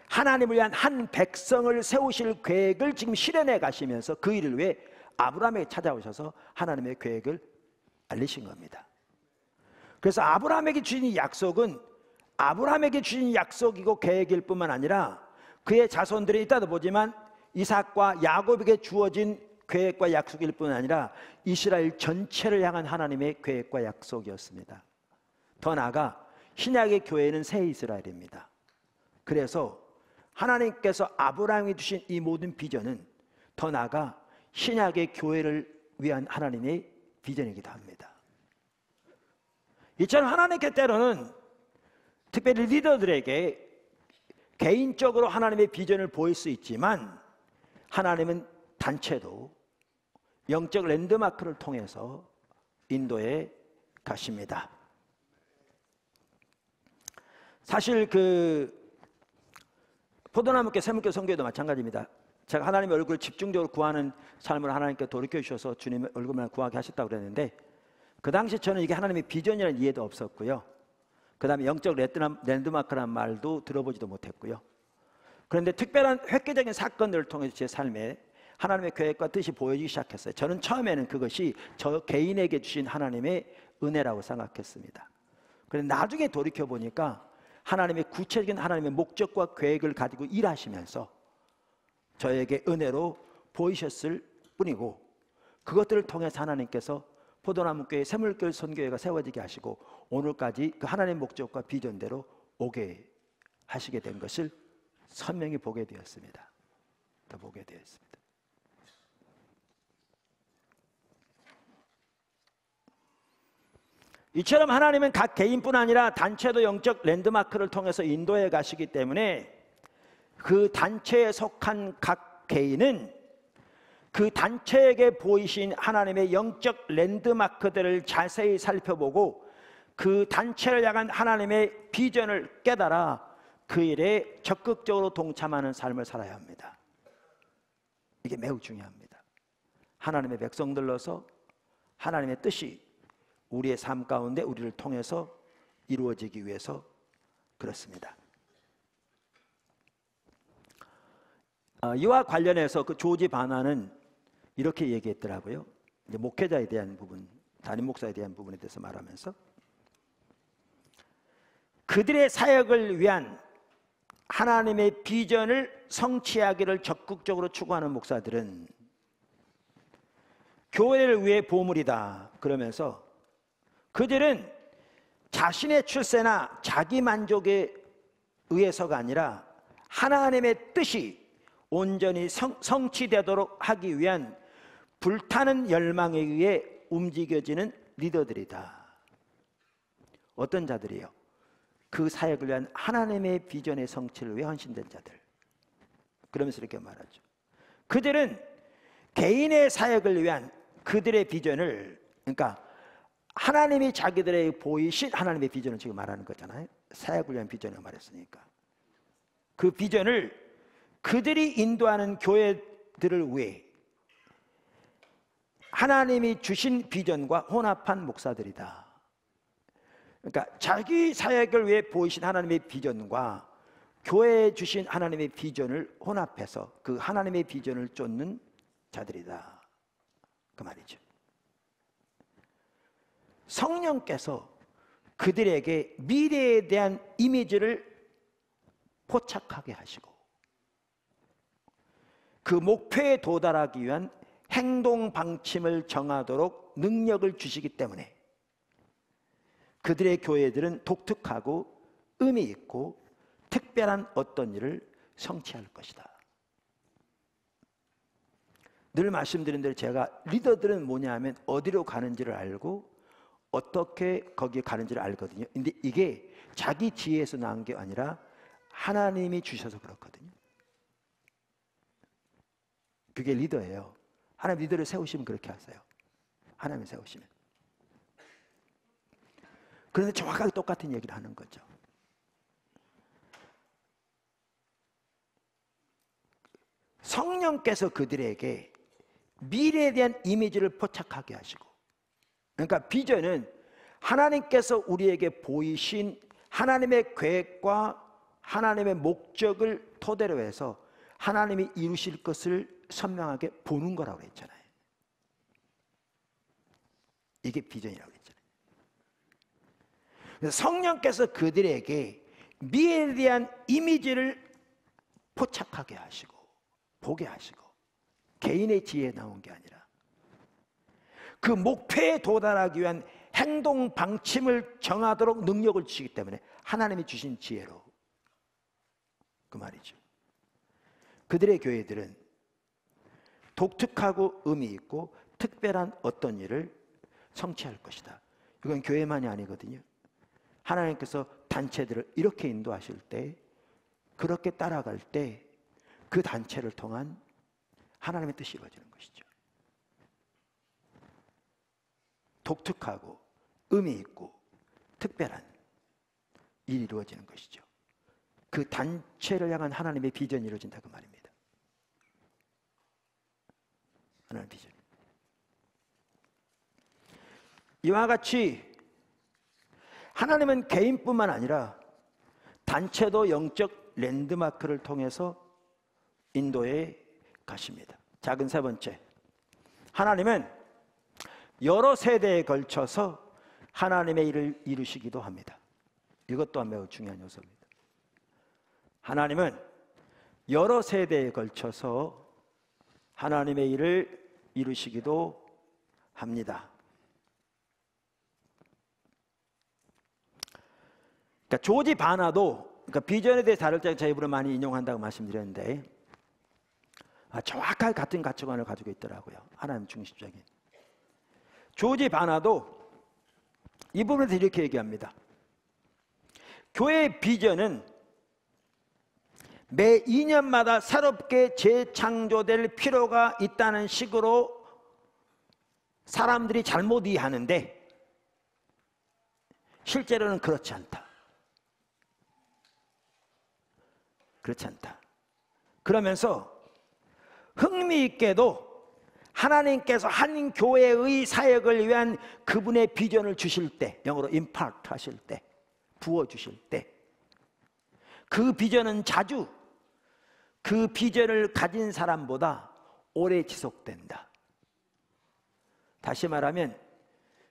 하나님을 위한 한 백성을 세우실 계획을 지금 실현해 가시면서 그 일을 위해 아브라함에게 찾아오셔서 하나님의 계획을 알리신 겁니다. 그래서 아브라함에게 주신 약속은 아브라함에게 주신 약속이고 계획일 뿐만 아니라 그의 자손들이 있다도 보지만 이삭과 야곱에게 주어진 계획과 약속일 뿐 아니라 이스라엘 전체를 향한 하나님의 계획과 약속이었습니다. 더 나아가 신약의 교회는 새 이스라엘입니다. 그래서 하나님께서 아브라함에게 주신 이 모든 비전은 더 나아가 신약의 교회를 위한 하나님의 비전이기도 합니다. 이처럼 하나님께 때로는 특별히 리더들에게 개인적으로 하나님의 비전을 보일 수 있지만 하나님은 단체도 영적 랜드마크를 통해서 인도해 가십니다. 사실 포도나무께 샘물교 선교도 마찬가지입니다. 제가 하나님의 얼굴을 집중적으로 구하는 삶을 하나님께 돌이켜 주셔서 주님의 얼굴만 구하게 하셨다고 그랬는데 그 당시 저는 이게 하나님의 비전이라는 이해도 없었고요. 그 다음에 영적 랜드마크라는 말도 들어보지도 못했고요. 그런데 특별한 획기적인 사건들을 통해서 제 삶에 하나님의 계획과 뜻이 보여지기 시작했어요. 저는 처음에는 그것이 저 개인에게 주신 하나님의 은혜라고 생각했습니다. 그런데 나중에 돌이켜 보니까 하나님의 구체적인 하나님의 목적과 계획을 가지고 일하시면서 저에게 은혜로 보이셨을 뿐이고 그것들을 통해서 하나님께서 포도나무교회 샘물교회 선교회가 세워지게 하시고 오늘까지 그 하나님의 목적과 비전대로 오게 하시게 된 것을 선명히 보게 되었습니다. 더 보게 되었습니다. 이처럼 하나님은 각 개인뿐 아니라 단체도 영적 랜드마크를 통해서 인도해 가시기 때문에 그 단체에 속한 각 개인은 그 단체에게 보이신 하나님의 영적 랜드마크들을 자세히 살펴보고 그 단체를 향한 하나님의 비전을 깨달아 그 일에 적극적으로 동참하는 삶을 살아야 합니다. 이게 매우 중요합니다. 하나님의 백성들로서 하나님의 뜻이 우리의 삶 가운데 우리를 통해서 이루어지기 위해서 그렇습니다. 이와 관련해서 그 조지 바나는 이렇게 얘기했더라고요. 이제 목회자에 대한 부분, 담임 목사에 대한 부분에 대해서 말하면서 그들의 사역을 위한 하나님의 비전을 성취하기를 적극적으로 추구하는 목사들은 교회를 위해 보물이다. 그러면서 그들은 자신의 출세나 자기 만족에 의해서가 아니라 하나님의 뜻이 온전히 성취되도록 하기 위한 불타는 열망에 의해 움직여지는 리더들이다. 어떤 자들이요? 그 사역을 위한 하나님의 비전의 성취를 위해 헌신된 자들. 그러면서 이렇게 말하죠. 그들은 개인의 사역을 위한 그들의 비전을, 그러니까 하나님이 자기들에게 보이신 하나님의 비전을 지금 말하는 거잖아요. 사역을 위한 비전을 말했으니까 그 비전을 그들이 인도하는 교회들을 위해 하나님이 주신 비전과 혼합한 목사들이다. 그러니까 자기 사역을 위해 보이신 하나님의 비전과 교회에 주신 하나님의 비전을 혼합해서 그 하나님의 비전을 쫓는 자들이다. 그 말이죠. 성령께서 그들에게 미래에 대한 이미지를 포착하게 하시고 그 목표에 도달하기 위한 행동 방침을 정하도록 능력을 주시기 때문에 그들의 교회들은 독특하고 의미 있고 특별한 어떤 일을 성취할 것이다. 늘 말씀드린 대로 제가 리더들은 뭐냐 하면 어디로 가는지를 알고 어떻게 거기에 가는지를 알거든요. 근데 이게 자기 지혜에서 나온 게 아니라 하나님이 주셔서 그렇거든요. 그게 리더예요. 하나님 리더를 세우시면 그렇게 하세요. 하나님을 세우시면. 그런데 정확하게 똑같은 얘기를 하는 거죠. 성령께서 그들에게 미래에 대한 이미지를 포착하게 하시고, 그러니까 비전은 하나님께서 우리에게 보이신 하나님의 계획과 하나님의 목적을 토대로 해서 하나님이 이루실 것을 선명하게 보는 거라고 그랬잖아요. 이게 비전이라고 그랬잖아요. 그래서 성령께서 그들에게 미래에 대한 이미지를 포착하게 하시고 보게 하시고 개인의 지혜에 나온 게 아니라 그 목표에 도달하기 위한 행동 방침을 정하도록 능력을 주시기 때문에 하나님이 주신 지혜로 그 말이죠. 그들의 교회들은 독특하고 의미 있고 특별한 어떤 일을 성취할 것이다. 이건 교회만이 아니거든요. 하나님께서 단체들을 이렇게 인도하실 때, 그렇게 따라갈 때 그 단체를 통한 하나님의 뜻이 이루어지는 것이죠. 독특하고 의미 있고 특별한 일이 이루어지는 것이죠. 그 단체를 향한 하나님의 비전이 이루어진다 그 말입니다. 하나님의 비전. 이와 같이 하나님은 개인뿐만 아니라 단체도 영적 랜드마크를 통해서 인도해 가십니다. 작은 세 번째, 하나님은 여러 세대에 걸쳐서 하나님의 일을 이루시기도 합니다. 이것 또한 매우 중요한 요소입니다. 하나님은 여러 세대에 걸쳐서 하나님의 일을 이루시기도 합니다. 그러니까 조지 바나도, 그러니까 비전에 대해 다룰 때 제 입으로 많이 인용한다고 말씀드렸는데 정확하게 같은 가치관을 가지고 있더라고요. 하나님 중심적인. 조지 바나도 이 부분에서 이렇게 얘기합니다. 교회의 비전은 매 2년마다 새롭게 재창조될 필요가 있다는 식으로 사람들이 잘못 이해하는데 실제로는 그렇지 않다. 그렇지 않다. 그러면서 흥미있게도 하나님께서 한 교회의 사역을 위한 그분의 비전을 주실 때, 영어로 임파트 하실 때, 부어주실 때, 그 비전은 자주 그 비전을 가진 사람보다 오래 지속된다. 다시 말하면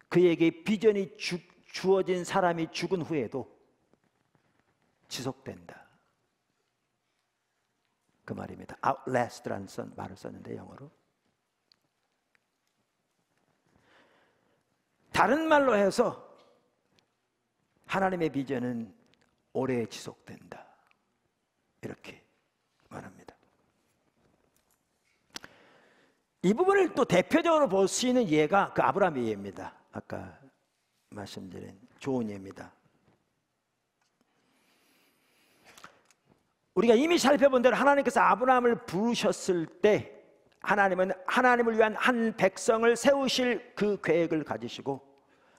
그에게 비전이 주어진 사람이 죽은 후에도 지속된다. 그 말입니다. outlast라는 말을 썼는데 영어로. 다른 말로 해서 하나님의 비전은 오래 지속된다. 이렇게 말합니다. 이 부분을 또 대표적으로 볼 수 있는 예가 그 아브라함의 예입니다. 아까 말씀드린 좋은 예입니다. 우리가 이미 살펴본 대로 하나님께서 아브라함을 부르셨을 때 하나님은 하나님을 위한 한 백성을 세우실 그 계획을 가지시고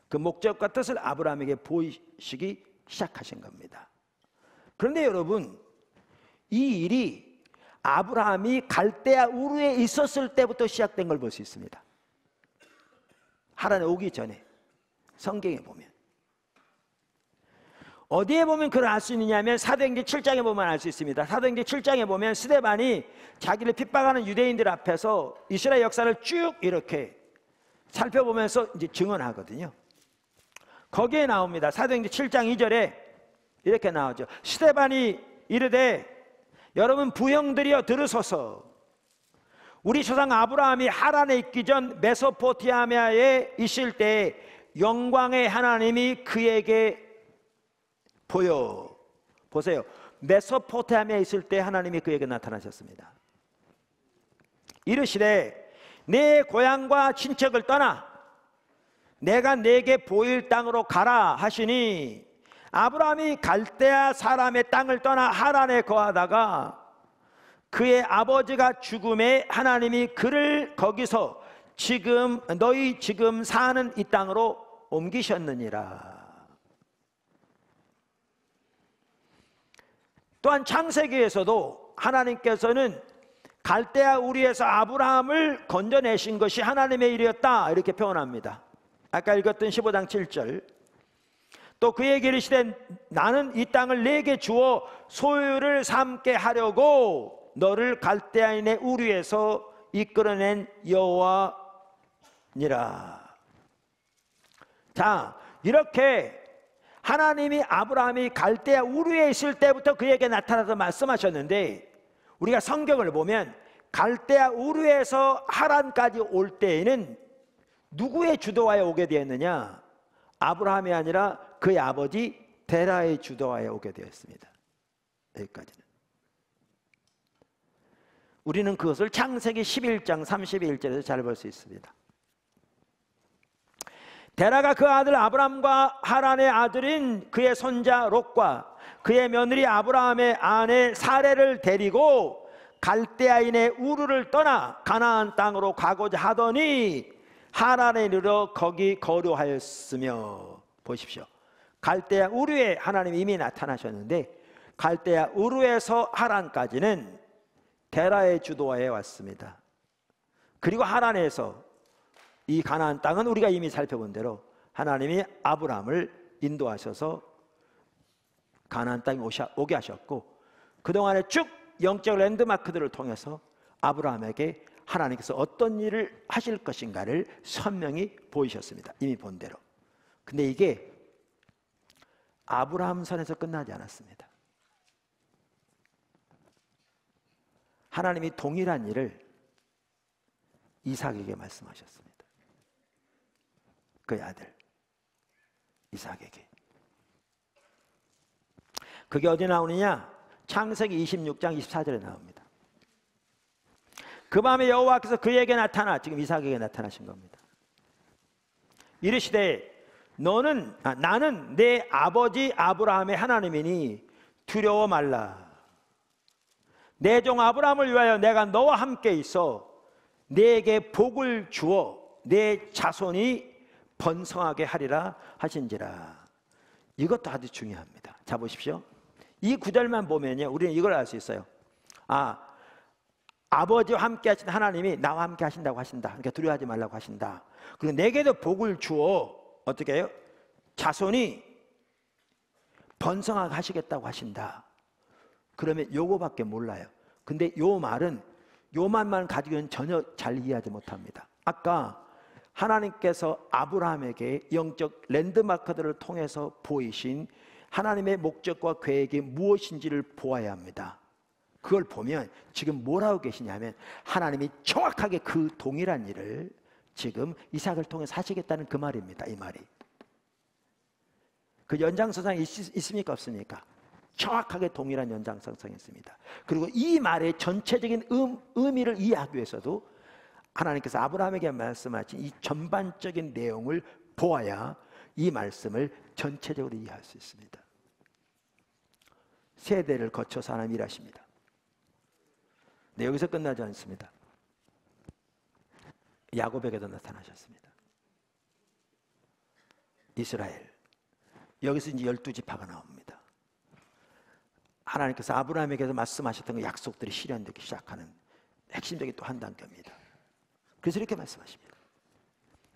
그 목적과 뜻을 아브라함에게 보이시기 시작하신 겁니다. 그런데 여러분, 이 일이 아브라함이 갈대아 우르에 있었을 때부터 시작된 걸 볼 수 있습니다. 하란에 오기 전에 성경에 보면 어디에 보면 그걸 알 수 있느냐면 사도행전 7장에 보면 알 수 있습니다. 사도행전 7장에 보면 스데반이 자기를 핍박하는 유대인들 앞에서 이스라엘 역사를 쭉 이렇게 살펴보면서 이제 증언하거든요. 거기에 나옵니다. 사도행전 7장 2절에 이렇게 나오죠. 스데반이 이르되 여러분 부형들이여 들으소서. 우리 조상 아브라함이 하란에 있기 전 메소포타미아에 있을 때 영광의 하나님이 그에게 보세요. 메소포타미아에 있을 때 하나님이 그에게 나타나셨습니다. 이르시되 내 고향과 친척을 떠나 내가 내게 보일 땅으로 가라 하시니 아브라함이 갈대아 사람의 땅을 떠나 하란에 거하다가 그의 아버지가 죽음에 하나님이 그를 거기서 너희 지금 사는 이 땅으로 옮기셨느니라. 또한 창세기에서도 하나님께서는 갈대아 우리에서 아브라함을 건져내신 것이 하나님의 일이었다 이렇게 표현합니다. 아까 읽었던 15장 7절. 또 그에게 이르시되 나는 이 땅을 내게 주어 소유를 삼게 하려고 너를 갈대아인의 우리에서 이끌어낸 여호와니라. 자, 이렇게 하나님이 아브라함이 갈대아 우르에 있을 때부터 그에게 나타나서 말씀하셨는데 우리가 성경을 보면 갈대아 우르에서 하란까지 올 때에는 누구의 주도하에 오게 되었느냐? 아브라함이 아니라 그의 아버지 데라의 주도하에 오게 되었습니다. 여기까지는. 우리는 그것을 창세기 11장 31절에서 잘 볼 수 있습니다. 데라가 그 아들 아브람과 하란의 아들인 그의 손자 롯과 그의 며느리 아브라함의 아내 사레를 데리고 갈대아인의 우르를 떠나 가나안 땅으로 가고자 하더니 하란에 이르러 거기 거류하였으며. 보십시오. 갈대아 우르에 하나님이 이미 나타나셨는데 갈대아 우르에서 하란까지는 데라의 주도하에 왔습니다. 그리고 하란에서 이 가나안 땅은 우리가 이미 살펴본 대로 하나님이 아브라함을 인도하셔서 가나안 땅에 오게 하셨고 그동안에 쭉 영적 랜드마크들을 통해서 아브라함에게 하나님께서 어떤 일을 하실 것인가를 선명히 보이셨습니다. 이미 본 대로. 근데 이게 아브라함 선에서 끝나지 않았습니다. 하나님이 동일한 일을 이삭에게 말씀하셨습니다. 그의 아들 이삭에게. 그게 어디 나오느냐? 창세기 26장 24절에 나옵니다. 그 밤에 여호와께서 그에게 나타나, 지금 이삭에게 나타나신 겁니다. 이르시되 나는 내 아버지 아브라함의 하나님이니 두려워 말라. 내 종 아브라함을 위하여 내가 너와 함께 있어 네게 복을 주어 내 자손이 번성하게 하리라 하신지라. 이것도 아주 중요합니다. 자 보십시오. 이 구절만 보면요, 우리는 이걸 알 수 있어요. 아버지와 함께 하신 하나님이 나와 함께 하신다고 하신다. 그러니까 두려워하지 말라고 하신다. 그리고 내게도 복을 주어 어떻게 해요? 자손이 번성하게 하시겠다고 하신다. 그러면 요거밖에 몰라요. 근데 요 말은 요 말만 가지고는 전혀 잘 이해하지 못합니다. 아까 하나님께서 아브라함에게 영적 랜드마크들을 통해서 보이신 하나님의 목적과 계획이 무엇인지를 보아야 합니다. 그걸 보면 지금 뭐라고 계시냐면 하나님이 정확하게 그 동일한 일을 지금 이삭을 통해서 하시겠다는 그 말입니다. 이 말이 그 연장선상에 있습니까 없습니까? 정확하게 동일한 연장선상에 있습니다. 그리고 이 말의 전체적인 의미를 이해하기 위해서도 하나님께서 아브라함에게 말씀하신 이 전반적인 내용을 보아야 이 말씀을 전체적으로 이해할 수 있습니다. 세대를 거쳐서 하나님 일하십니다. 네, 여기서 끝나지 않습니다. 야곱에게도 나타나셨습니다. 이스라엘, 여기서 이제 12지파가 나옵니다. 하나님께서 아브라함에게서 말씀하셨던 그 약속들이 실현되기 시작하는 핵심적인 또 한 단계입니다. 그래서 이렇게 말씀하십니다.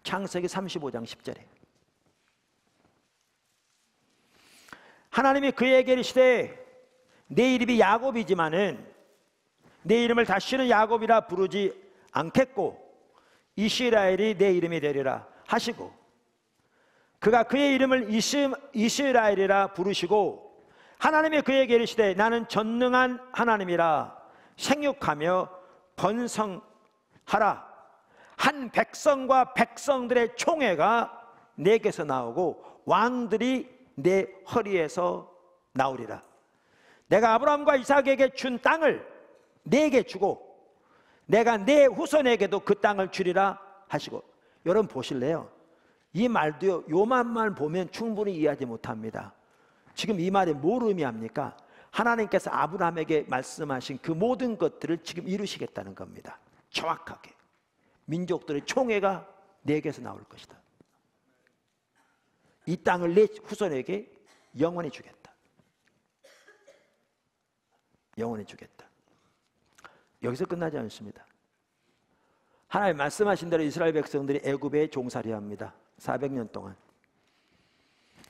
창세기 35장 10절에 하나님이 그에게 이르시되 내 이름이 야곱이지만은 내 이름을 다시는 야곱이라 부르지 않겠고 이스라엘이 내 이름이 되리라 하시고 그가 그의 이름을 이스라엘이라 부르시고 하나님이 그에게 이르시되 나는 전능한 하나님이라 생육하며 번성하라. 한 백성과 백성들의 총회가 내게서 나오고 왕들이 내 허리에서 나오리라. 내가 아브라함과 이삭에게 준 땅을 내게 주고 내가 내 후손에게도 그 땅을 주리라 하시고. 여러분 보실래요? 이 말도요, 요만만 보면 충분히 이해하지 못합니다. 지금 이 말이 뭘 의미합니까? 하나님께서 아브라함에게 말씀하신 그 모든 것들을 지금 이루시겠다는 겁니다. 정확하게 민족들의 총회가 내게서 나올 것이다. 이 땅을 내 후손에게 영원히 주겠다. 영원히 주겠다. 여기서 끝나지 않습니다. 하나님 말씀하신 대로 이스라엘 백성들이 애굽에 종살이야 합니다. 400년 동안.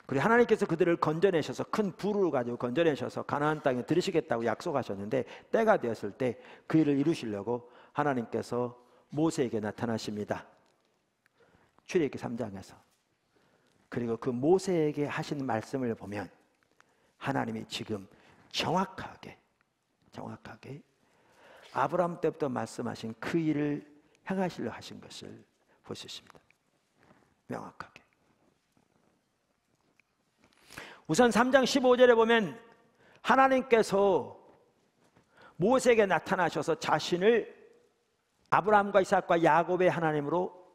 그리고 하나님께서 그들을 건져내셔서 큰 부를 가지고 건져내셔서 가나안 땅에 들으시겠다고 약속하셨는데 때가 되었을 때 그 일을 이루시려고 하나님께서 모세에게 나타나십니다. 출애굽기 3장에서. 그리고 그 모세에게 하신 말씀을 보면 하나님이 지금 정확하게 아브라함 때부터 말씀하신 그 일을 행하시려 하신 것을 볼 수 있습니다. 명확하게. 우선 3장 15절에 보면 하나님께서 모세에게 나타나셔서 자신을 아브라함과 이삭과 야곱의 하나님으로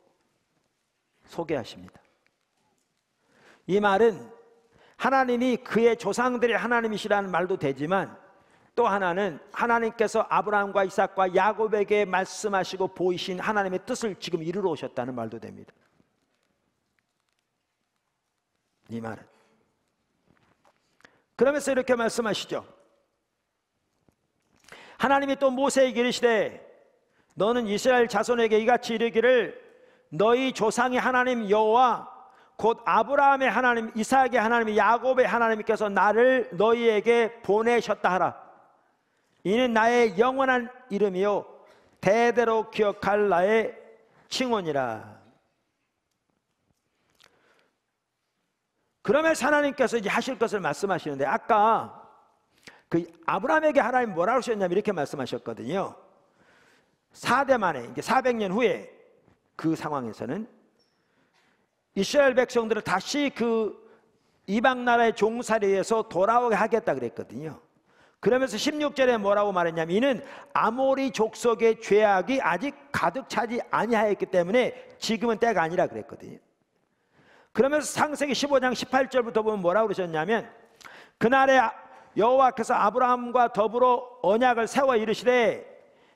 소개하십니다. 이 말은 하나님이 그의 조상들의 하나님이시라는 말도 되지만 또 하나는 하나님께서 아브라함과 이삭과 야곱에게 말씀하시고 보이신 하나님의 뜻을 지금 이루러 오셨다는 말도 됩니다. 이 말은 그러면서 이렇게 말씀하시죠. 하나님이 또 모세에게 이르시되 너는 이스라엘 자손에게 이같이 이르기를 너희 조상의 하나님 여호와 곧 아브라함의 하나님 이삭의 하나님 야곱의 하나님께서 나를 너희에게 보내셨다 하라. 이는 나의 영원한 이름이요 대대로 기억할 나의 칭언이라. 그러면서 하나님께서 이제 하실 것을 말씀하시는데 아까 그 아브라함에게 하나님 뭐라고 하셨냐면 이렇게 말씀하셨거든요. 4대 만에 이제 400년 후에 그 상황에서는 이스라엘 백성들을 다시 그 이방 나라의 종살이에서 돌아오게 하겠다 그랬거든요. 그러면서 16절에 뭐라고 말했냐면 이는 아모리 족속의 죄악이 아직 가득 차지 아니하였기 때문에 지금은 때가 아니라 그랬거든요. 그러면서 창세기 15장 18절부터 보면 뭐라고 그러셨냐면 그날에 여호와께서 아브라함과 더불어 언약을 세워 이르시되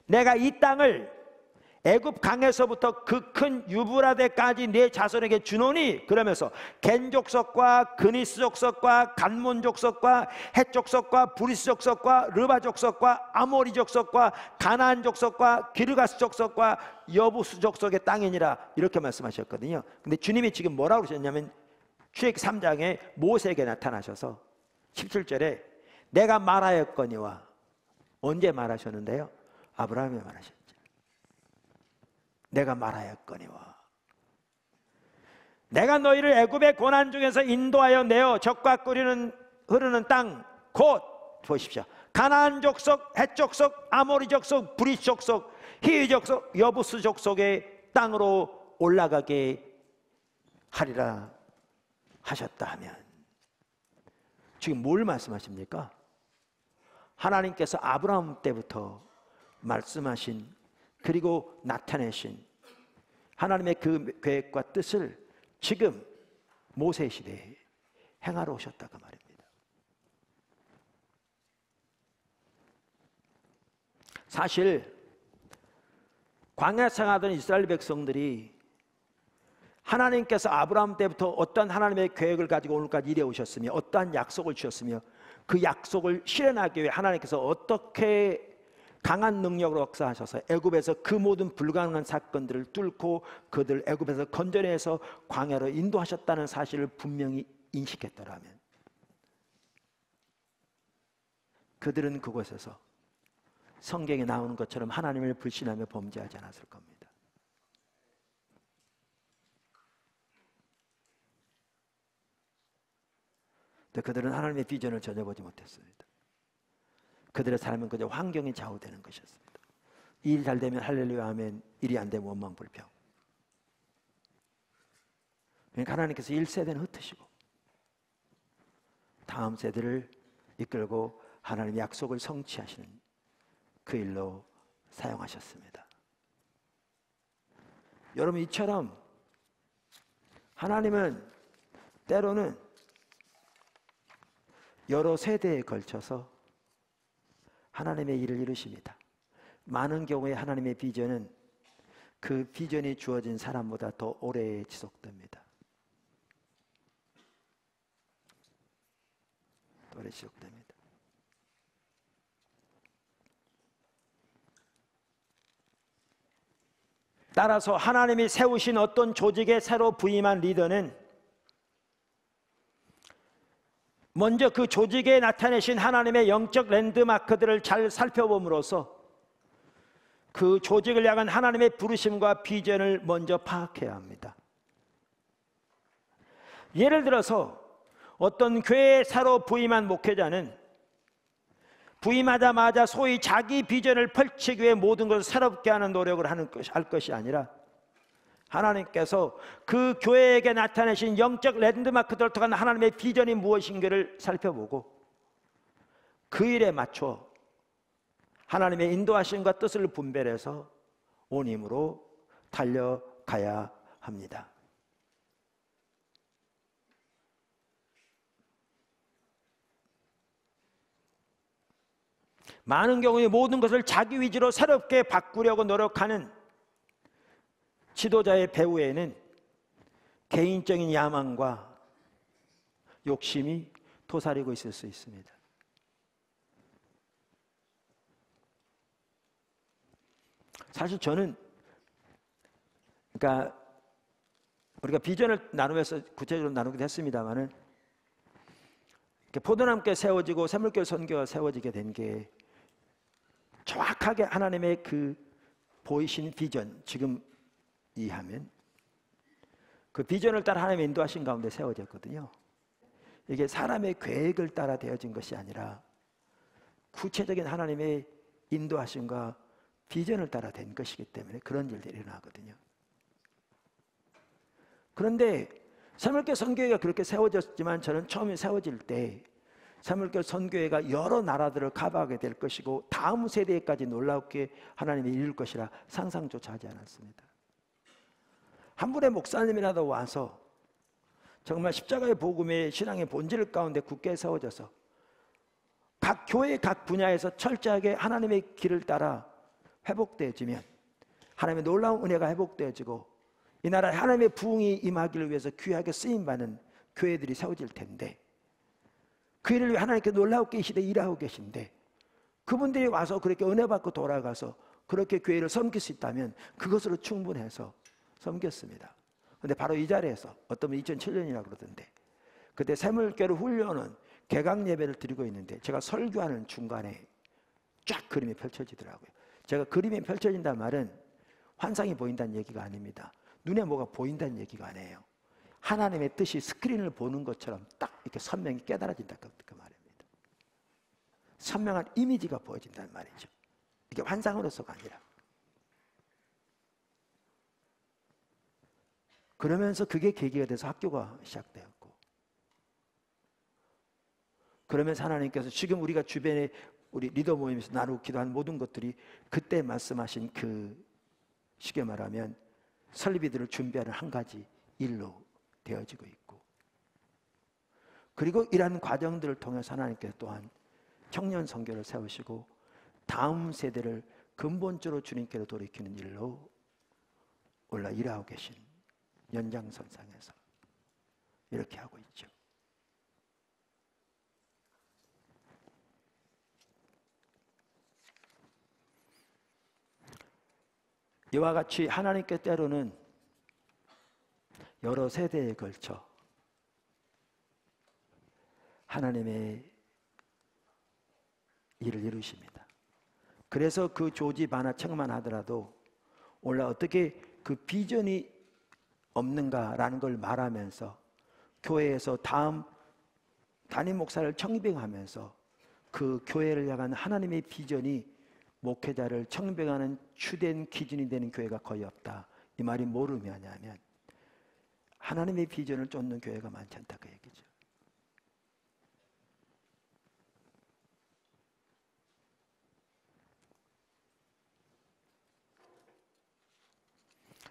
내가 이 땅을 애굽 강에서부터 그 큰 유브라데까지 네 자손에게 주노니, 그러면서 겐 족속과 그니스 족속과 간몬 족속과 헷 족속과 브리스 족속과 르바 족속과 아모리 족속과 가나안 족속과 기르가스 족속과 여부스 족속의 땅이니라, 이렇게 말씀하셨거든요. 근데 주님이 지금 뭐라고 그러셨냐면 출애굽기 3장에 모세에게 나타나셔서 17절에 내가 말하였거니와, 언제 말하셨는데요? 아브라함이 말하셨죠. 내가 말하였거니와 내가 너희를 애굽의 고난 중에서 인도하여 내어 적과 흐르는 땅 곧 보십시오. 가나안 족속, 헷 족속, 아모리 족속, 브리스 족속, 히위 족속, 여부스 족속의 땅으로 올라가게 하리라 하셨다 하면, 지금 뭘 말씀하십니까? 하나님께서 아브라함 때부터 말씀하신, 그리고 나타내신 하나님의 그 계획과 뜻을 지금 모세 시대에 행하러 오셨다고 말입니다. 사실 광야 생활하던 이스라엘 백성들이 하나님께서 아브라함 때부터 어떤 하나님의 계획을 가지고 오늘까지 이래 오셨으며 어떠한 약속을 주셨으며 그 약속을 실현하기 위해 하나님께서 어떻게 강한 능력으로 역사하셔서 애굽에서 그 모든 불가능한 사건들을 뚫고 그들 애굽에서 건져내서 광야로 인도하셨다는 사실을 분명히 인식했더라면 그들은 그곳에서 성경에 나오는 것처럼 하나님을 불신하며 범죄하지 않았을 겁니다. 근데 그들은 하나님의 비전을 전혀 보지 못했습니다. 그들의 삶은 그저 환경에 좌우되는 것이었습니다. 일 잘 되면 할렐루야 아멘, 일이 안 되면 원망불평. 그러니까 하나님께서 1세대는 흩으시고 다음 세대를 이끌고 하나님의 약속을 성취하시는 그 일로 사용하셨습니다. 여러분, 이처럼 하나님은 때로는 여러 세대에 걸쳐서 하나님의 일을 이루십니다. 많은 경우에 하나님의 비전은 그 비전이 주어진 사람보다 더 오래 지속됩니다. 오래 지속됩니다. 따라서 하나님이 세우신 어떤 조직에 새로 부임한 리더는 먼저 그 조직에 나타내신 하나님의 영적 랜드마크들을 잘 살펴봄으로써 그 조직을 향한 하나님의 부르심과 비전을 먼저 파악해야 합니다. 예를 들어서 어떤 교회에 새로 부임한 목회자는 부임하자마자 소위 자기 비전을 펼치기 위해 모든 것을 새롭게 하는 노력을 할 것이 아니라 하나님께서 그 교회에게 나타내신 영적 랜드마크들을 통한 하나님의 비전이 무엇인가를 살펴보고 그 일에 맞춰 하나님의 인도하심과 뜻을 분별해서 온 힘으로 달려가야 합니다. 많은 경우에 모든 것을 자기 위주로 새롭게 바꾸려고 노력하는 지도자의 배후에는 개인적인 야망과 욕심이 도사리고 있을 수 있습니다. 사실 저는 그러니까 우리가 비전을 나누면서 구체적으로 나누기도 했습니다만은 포도나무께 세워지고 샘물교회 선교가 세워지게 된 게 정확하게 하나님의 그 보이신 비전, 지금 이해하면 그 비전을 따라 하나님의 인도하신 가운데 세워졌거든요. 이게 사람의 계획을 따라 되어진 것이 아니라 구체적인 하나님의 인도하심과 비전을 따라 된 것이기 때문에 그런 일들이 일어나거든요. 그런데 샘물교회 선교회가 그렇게 세워졌지만 저는 처음에 세워질 때 샘물교회 선교회가 여러 나라들을 커버하게 될 것이고 다음 세대까지 놀랍게 하나님이 이룰 것이라 상상조차 하지 않았습니다. 한 분의 목사님이라도 와서 정말 십자가의 복음의 신앙의 본질 가운데 굳게 세워져서 각 교회 각 분야에서 철저하게 하나님의 길을 따라 회복되어지면 하나님의 놀라운 은혜가 회복되어지고 이 나라에 하나님의 부흥이 임하기를 위해서 귀하게 쓰임받는 교회들이 세워질 텐데, 그 일을 위해 하나님께서 놀라우게 이 시대에 일하고 계신데, 그분들이 와서 그렇게 은혜 받고 돌아가서 그렇게 교회를 섬길 수 있다면 그것으로 충분해서 섬겼습니다. 그런데 바로 이 자리에서, 어떤 분 2007년이라고 그러던데, 그때 새물교를 훈련은 개강 예배를 드리고 있는데 제가 설교하는 중간에 쫙 그림이 펼쳐지더라고요. 제가 그림이 펼쳐진다는 말은 환상이 보인다는 얘기가 아닙니다. 눈에 뭐가 보인다는 얘기가 아니에요. 하나님의 뜻이 스크린을 보는 것처럼 딱 이렇게 선명히 깨달아진다, 그 말입니다. 선명한 이미지가 보여진다는 말이죠. 이게 환상으로서가 아니라. 그러면서 그게 계기가 돼서 학교가 시작되었고, 그러면서 하나님께서 지금 우리가 주변에 우리 리더 모임에서 나누고 기도한 모든 것들이 그때 말씀하신 그, 쉽게 말하면 설립이들을 준비하는 한 가지 일로 되어지고 있고, 그리고 이러한 과정들을 통해서 하나님께서 또한 청년 선교를 세우시고 다음 세대를 근본적으로 주님께로 돌이키는 일로 올라 일하고 계신 연장선상에서 이렇게 하고 있죠. 이와 같이 하나님께 때로는 여러 세대에 걸쳐 하나님의 일을 이루십니다. 그래서 그 조지 반하청만 하더라도 올라 어떻게 그 비전이 없는가라는 걸 말하면서 교회에서 다음 담임 목사를 청빙하면서 그 교회를 향한 하나님의 비전이 목회자를 청빙하는 주된 기준이 되는 교회가 거의 없다. 이 말이 뭘 의미하냐면 하나님의 비전을 쫓는 교회가 많지 않다, 그 얘기죠.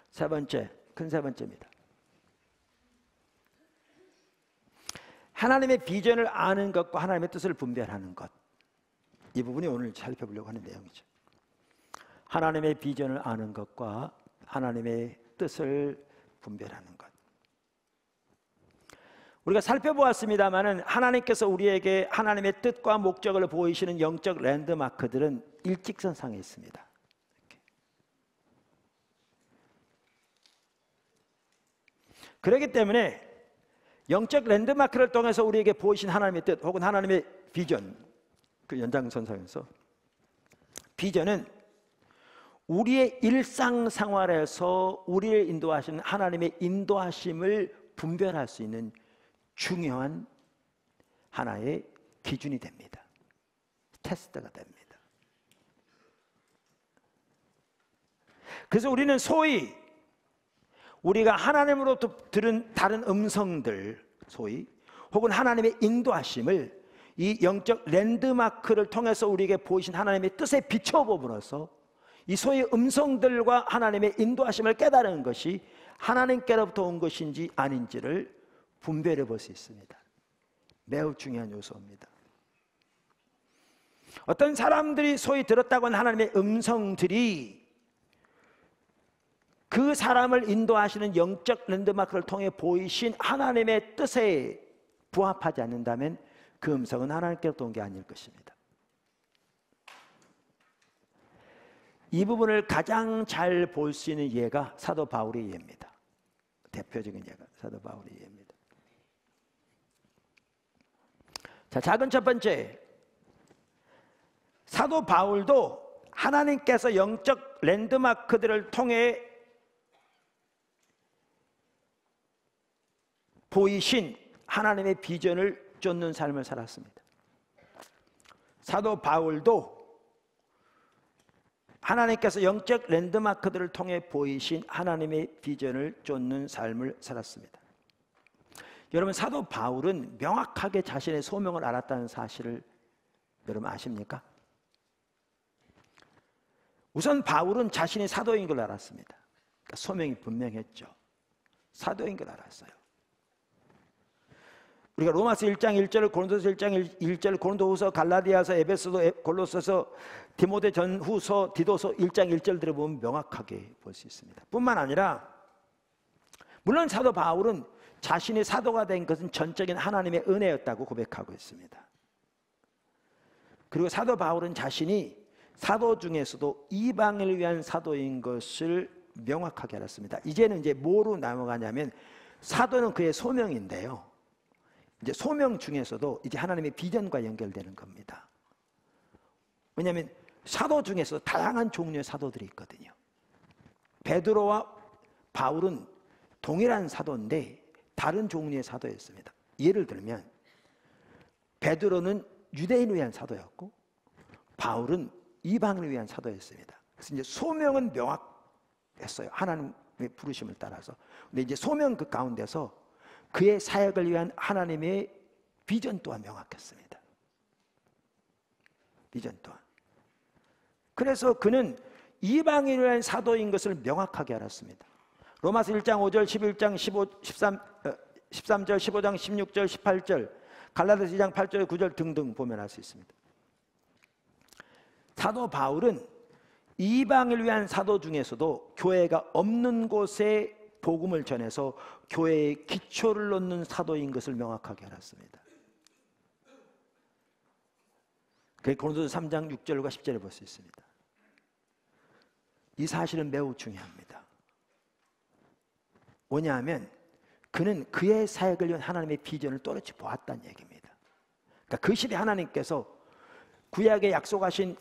세 번째, 큰 세 번째입니다. 하나님의 비전을 아는 것과 하나님의 뜻을 분별하는 것. 이 부분이 오늘 살펴보려고 하는 내용이죠. 하나님의 비전을 아는 것과 하나님의 뜻을 분별하는 것. 우리가 살펴보았습니다마는 하나님께서 우리에게 하나님의 뜻과 목적을 보이시는 영적 랜드마크들은 일직선상에 있습니다. 이렇게. 그렇기 때문에 영적 랜드마크를 통해서 우리에게 보이신 하나님의 뜻 혹은 하나님의 비전, 그 연장선상에서 비전은 우리의 일상생활에서 우리를 인도하시는 하나님의 인도하심을 분별할 수 있는 중요한 하나의 기준이 됩니다. 테스트가 됩니다. 그래서 우리는 소위 우리가 하나님으로부터 들은 다른 음성들, 소위 혹은 하나님의 인도하심을 이 영적 랜드마크를 통해서 우리에게 보이신 하나님의 뜻에 비춰봄으로써 이 소위 음성들과 하나님의 인도하심을 깨달은 것이 하나님께로부터 온 것인지 아닌지를 분별해 볼 수 있습니다. 매우 중요한 요소입니다. 어떤 사람들이 소위 들었다고 하는 하나님의 음성들이 그 사람을 인도하시는 영적 랜드마크를 통해 보이신 하나님의 뜻에 부합하지 않는다면 그 음성은 하나님께로부터 온 게 아닐 것입니다. 이 부분을 가장 잘 볼 수 있는 예가 사도 바울의 예입니다. 대표적인 예가 사도 바울의 예입니다. 자, 작은 첫 번째, 사도 바울도 하나님께서 영적 랜드마크들을 통해 보이신 하나님의 비전을 쫓는 삶을 살았습니다. 사도 바울도 하나님께서 영적 랜드마크들을 통해 보이신 하나님의 비전을 쫓는 삶을 살았습니다. 여러분, 사도 바울은 명확하게 자신의 소명을 알았다는 사실을 여러분 아십니까? 우선 바울은 자신이 사도인 걸 알았습니다. 그러니까 소명이 분명했죠. 사도인 걸 알았어요. 우리가 로마서 1장 1절, 고린도서 1장 1절, 고린도후서, 갈라디아서, 에베소서, 골로새서, 디모데 전후서, 디도서 1장 1절 들어보면 명확하게 볼 수 있습니다. 뿐만 아니라 물론 사도 바울은 자신이 사도가 된 것은 전적인 하나님의 은혜였다고 고백하고 있습니다. 그리고 사도 바울은 자신이 사도 중에서도 이방인을 위한 사도인 것을 명확하게 알았습니다. 이제는 이제 뭐로 넘어가냐면 사도는 그의 소명인데요. 이제 소명 중에서도 이제 하나님의 비전과 연결되는 겁니다. 왜냐하면 사도 중에서 다양한 종류의 사도들이 있거든요. 베드로와 바울은 동일한 사도인데 다른 종류의 사도였습니다. 예를 들면 베드로는 유대인을 위한 사도였고 바울은 이방인을 위한 사도였습니다. 그래서 이제 소명은 명확했어요. 하나님의 부르심을 따라서. 근데 이제 소명 그 가운데서 그의 사역을 위한 하나님의 비전 또한 명확했습니다. 비전 또한. 그래서 그는 이방인을 위한 사도인 것을 명확하게 알았습니다. 로마서 1장 5절, 11장 13절, 15장 16절, 18절, 갈라디아서 2장 8절, 9절 등등 보면 알 수 있습니다. 사도 바울은 이방인을 위한 사도 중에서도 교회가 없는 곳에 복음을 전해서 교회의 기초를 놓는 사도인 것을 명확하게 알았습니다. 그게 고린도서 3장 6절과 10절에 볼 수 있습니다. 이 사실은 매우 중요합니다. 뭐냐하면 그는 그의 사역을 위한 하나님의 비전을 또렷이 보았다는 얘기입니다. 그러니까 그 시대 하나님께서 구약에 약속하신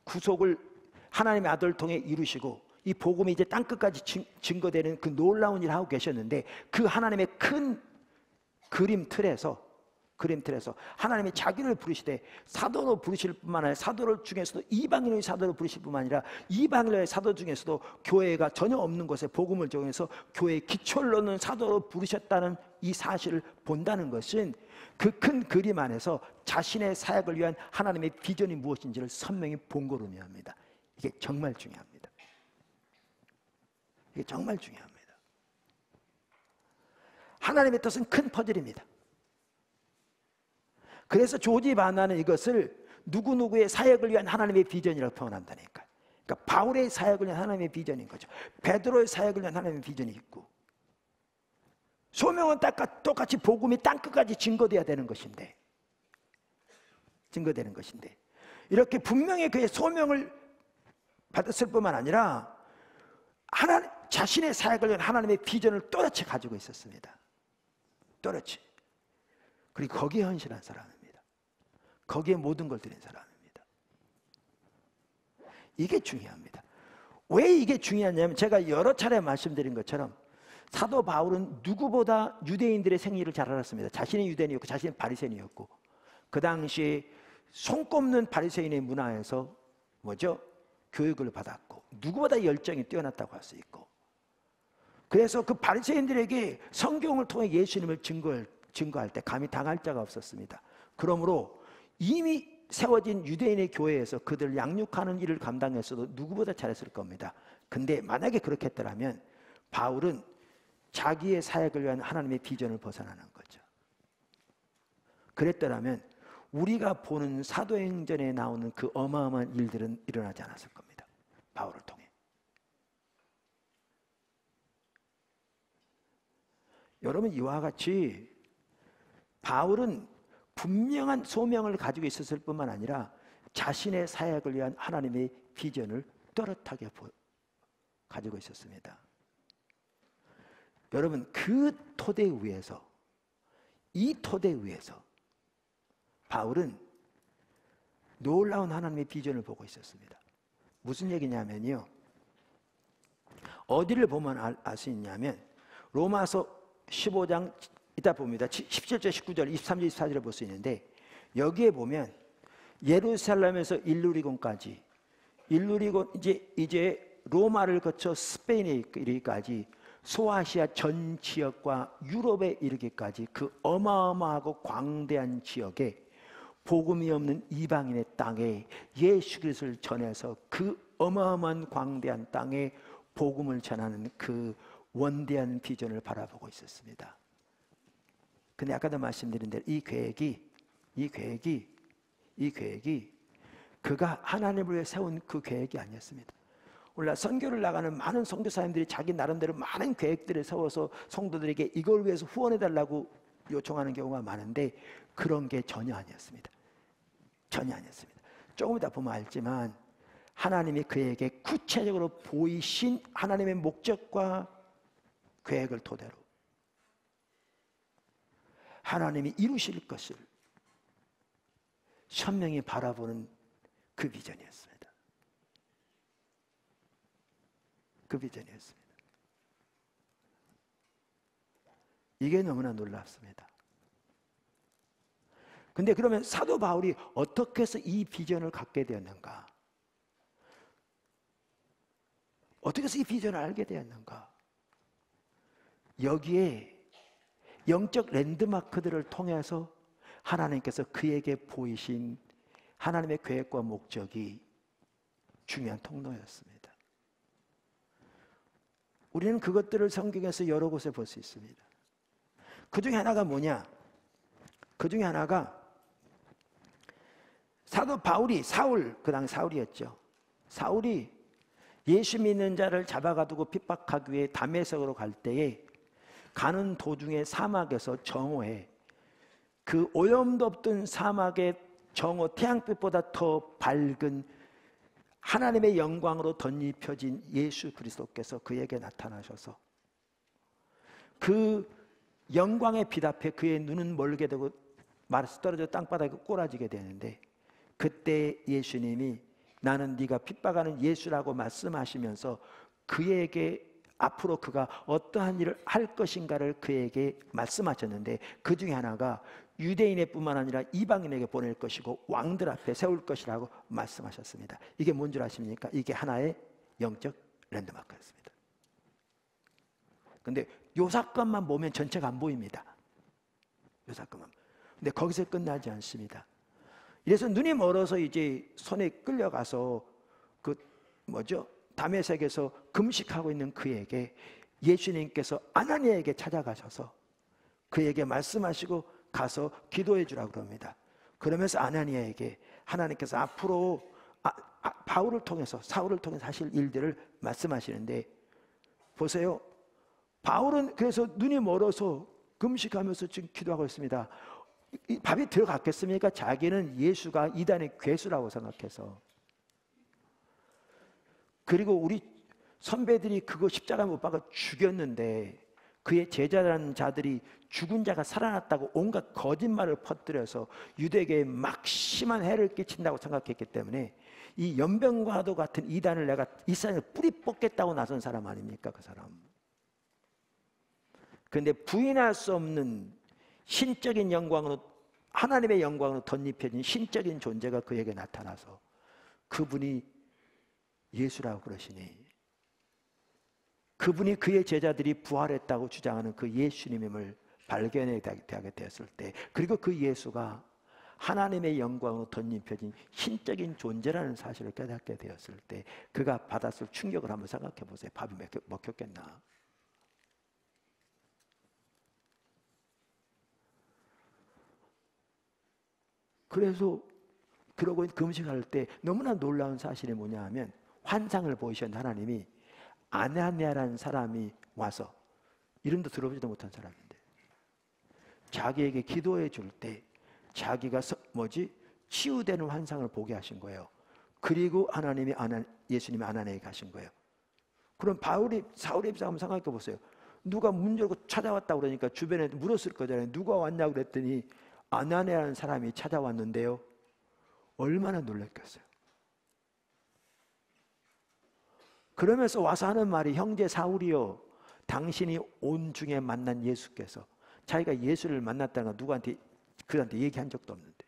구속을 하나님의 아들을 통해 이루시고 이 복음이 이제 땅끝까지 증거되는 그 놀라운 일을 하고 계셨는데 그 하나님의 큰 그림 틀에서 하나님이 자기를 부르시되 사도로 부르실 뿐만 아니라 사도를 중에서도 이방인의 사도로 부르실 뿐만 아니라 이방인의 사도 중에서도 교회가 전혀 없는 곳에 복음을 적용해서 교회의 기초를 놓는 사도로 부르셨다는 이 사실을 본다는 것은 그 큰 그림 안에서 자신의 사역을 위한 하나님의 비전이 무엇인지를 선명히 본 거로 의미합니다. 이게 정말 중요합니다. 이게 정말 중요합니다. 하나님의 뜻은 큰 퍼즐입니다. 그래서 조지 바나는 이것을 누구누구의 사역을 위한 하나님의 비전이라고 표현한다니까요. 그러니까 바울의 사역을 위한 하나님의 비전인 거죠. 베드로의 사역을 위한 하나님의 비전이 있고 소명은 똑같이 복음이 땅끝까지 증거돼야 되는 것인데 이렇게 분명히 그의 소명을 받았을 뿐만 아니라 자신의 사역을 위한 하나님의 비전을 또렷이 가지고 있었습니다. 또렷이. 그리고 거기에 헌신한 사람입니다. 거기에 모든 걸 드린 사람입니다. 이게 중요합니다. 왜 이게 중요하냐면 제가 여러 차례 말씀드린 것처럼 사도 바울은 누구보다 유대인들의 생리를 잘 알았습니다. 자신이 유대인이었고 자신이 바리새인이었고 그 당시에 손꼽는 바리새인의 문화에서 교육을 받았고 누구보다 열정이 뛰어났다고 할 수 있고 그래서 그 바리새인들에게 성경을 통해 예수님을 증거할 때 감히 당할 자가 없었습니다. 그러므로 이미 세워진 유대인의 교회에서 그들을 양육하는 일을 감당했어도 누구보다 잘했을 겁니다. 근데 만약에 그렇게 했더라면 바울은 자기의 사역을 위한 하나님의 비전을 벗어나는 거죠. 그랬더라면 우리가 보는 사도행전에 나오는 그 어마어마한 일들은 일어나지 않았을 겁니다. 바울을 통해. 여러분 이와 같이 바울은 분명한 소명을 가지고 있었을 뿐만 아니라 자신의 사역을 위한 하나님의 비전을 또렷하게 가지고 있었습니다. 여러분 그 토대 위에서 이 토대 위에서 바울은 놀라운 하나님의 비전을 보고 있었습니다. 무슨 얘기냐면요. 어디를 보면 알 수 있냐면 로마서 15장 이따 봅니다. 17절, 19절, 23절, 24절을 볼 수 있는데 여기에 보면 예루살렘에서 일루리곤까지 이제 로마를 거쳐 스페인에 이르기까지 소아시아 전 지역과 유럽에 이르기까지 그 어마어마하고 광대한 지역에 복음이 없는 이방인의 땅에 예수 그리스도를 전해서 그 어마어마한 광대한 땅에 복음을 전하는 그 원대한 비전을 바라보고 있었습니다. 근데 아까도 말씀드린 대로 이 계획이 그가 하나님을 위해 세운 그 계획이 아니었습니다. 오늘날 선교를 나가는 많은 선교사님들이 자기 나름대로 많은 계획들을 세워서 성도들에게 이걸 위해서 후원해달라고 요청하는 경우가 많은데 그런 게 전혀 아니었습니다. 전혀 아니었습니다. 조금 이따 보면 알지만 하나님이 그에게 구체적으로 보이신 하나님의 목적과 계획을 토대로 하나님이 이루실 것을 선명히 바라보는 그 비전이었습니다. 그 비전이었습니다. 이게 너무나 놀랍습니다. 근데 그러면 사도 바울이 어떻게 해서 이 비전을 갖게 되었는가? 어떻게 해서 이 비전을 알게 되었는가? 여기에 영적 랜드마크들을 통해서 하나님께서 그에게 보이신 하나님의 계획과 목적이 중요한 통로였습니다. 우리는 그것들을 성경에서 여러 곳에 볼 수 있습니다. 그 중에 하나가 뭐냐? 그 중에 하나가 사도 바울이 그 당시 사울이었죠. 사울이 예수 믿는 자를 잡아가두고 핍박하기 위해 다메섹으로 갈 때에 가는 도중에 사막에서 정오에 그 오염도 없던 사막의 정오 태양빛보다 더 밝은 하나님의 영광으로 덧입혀진 예수 그리스도께서 그에게 나타나셔서 그 영광의 빛 앞에 그의 눈은 멀게 되고 말에서 떨어져 땅바닥에 꼬라지게 되는데 그때 예수님이 나는 네가 핍박하는 예수라고 말씀하시면서 그에게 앞으로 그가 어떠한 일을 할 것인가를 그에게 말씀하셨는데 그 중에 하나가 유대인의 뿐만 아니라 이방인에게 보낼 것이고 왕들 앞에 세울 것이라고 말씀하셨습니다. 이게 뭔 줄 아십니까? 이게 하나의 영적 랜드마크였습니다. 근데 요 사건만 보면 전체가 안 보입니다. 요 사건만. 근데 거기서 끝나지 않습니다. 이래서 눈이 멀어서 이제 손에 끌려가서 다메섹에서 금식하고 있는 그에게 예수님께서 아나니아에게 찾아가셔서 그에게 말씀하시고 가서 기도해 주라고 그럽니다. 그러면서 아나니아에게 하나님께서 앞으로 바울을 통해서 사울을 통해서 하실 일들을 말씀하시는데 보세요. 바울은 그래서 눈이 멀어서 금식하면서 지금 기도하고 있습니다. 밥이 들어갔겠습니까? 자기는 예수가 이단의 괴수라고 생각해서. 그리고 우리 선배들이 그거 십자가 못 박아 죽였는데 그의 제자라는 자들이 죽은 자가 살아났다고 온갖 거짓말을 퍼뜨려서 유대계에 막심한 해를 끼친다고 생각했기 때문에 이 연병과도 같은 이단을 내가 이 세상에 뿌리 뽑겠다고 나선 사람 아닙니까? 그 사람. 그런데 부인할 수 없는 신적인 영광으로 하나님의 영광으로 덧입혀진 신적인 존재가 그에게 나타나서 그분이 예수라고 그러시니 그분이 그의 제자들이 부활했다고 주장하는 그 예수님임을 발견하게 되었을 때 그리고 그 예수가 하나님의 영광으로 덧입혀진 신적인 존재라는 사실을 깨닫게 되었을 때 그가 받았을 충격을 한번 생각해 보세요. 밥이 먹혔겠나? 그래서 그러고 금식할 때 너무나 놀라운 사실이 뭐냐 하면 환상을 보이신 하나님이 아나니아라는 사람이 와서 이름도 들어보지도 못한 사람인데 자기에게 기도해 줄 때 자기가 치유되는 환상을 보게 하신 거예요. 그리고 예수님이 아나니아에 가신 거예요. 그럼 사울의 입장 한번 생각해 보세요. 누가 문 열고 찾아왔다고 그러니까 주변에 물었을 거잖아요. 누가 왔냐고 그랬더니 아나니아라는 사람이 찾아왔는데요. 얼마나 놀랐겠어요. 그러면서 와서 하는 말이 형제 사울이요 당신이 온 중에 만난 예수께서 자기가 예수를 만났다는 거 그들한테 얘기한 적도 없는데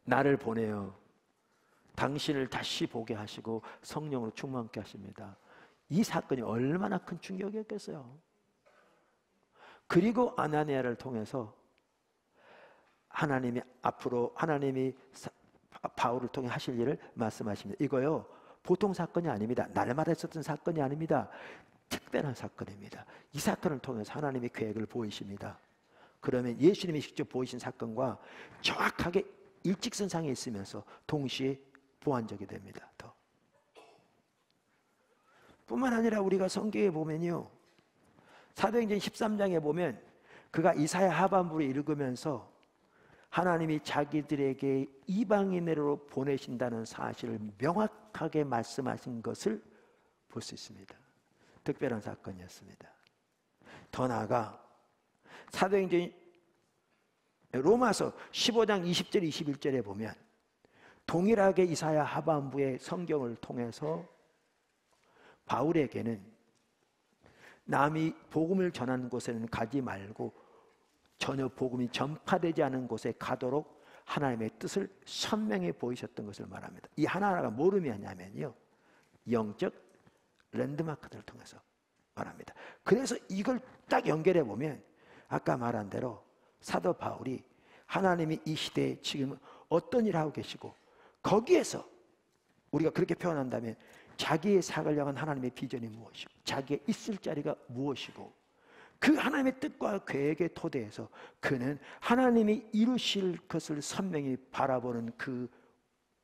나를 보내어 당신을 다시 보게 하시고 성령으로 충만케 하십니다. 이 사건이 얼마나 큰 충격이었겠어요. 그리고 아나니아를 통해서 하나님이 바울을 통해 하실 일을 말씀하십니다. 이거요 보통 사건이 아닙니다. 날마다 있었던 사건이 아닙니다. 특별한 사건입니다. 이 사건을 통해서 하나님의 계획을 보이십니다. 그러면 예수님이 직접 보이신 사건과 정확하게 일직선상에 있으면서 동시에 보완적이 됩니다. 더. 뿐만 아니라 우리가 성경에 보면요, 사도행전 13장에 보면 그가 이사야 하반부를 읽으면서 하나님이 자기들에게 이방인으로 보내신다는 사실을 명확하게 말씀하신 것을 볼 수 있습니다. 특별한 사건이었습니다. 더 나아가 사도행전 로마서 15장 20절 21절에 보면 동일하게 이사야 하반부의 성경을 통해서 바울에게는 남이 복음을 전하는 곳에는 가지 말고 전혀 복음이 전파되지 않은 곳에 가도록 하나님의 뜻을 선명히 보이셨던 것을 말합니다. 이 하나하나가 뭘 의미하냐면요, 영적 랜드마크들을 통해서 말합니다. 그래서 이걸 딱 연결해 보면 아까 말한 대로 사도 바울이 하나님이 이 시대에 지금 어떤 일을 하고 계시고, 거기에서 우리가 그렇게 표현한다면 자기의 사역을 향한 하나님의 비전이 무엇이고, 자기의 있을 자리가 무엇이고, 그 하나님의 뜻과 계획의 토대에서 그는 하나님이 이루실 것을 선명히 바라보는 그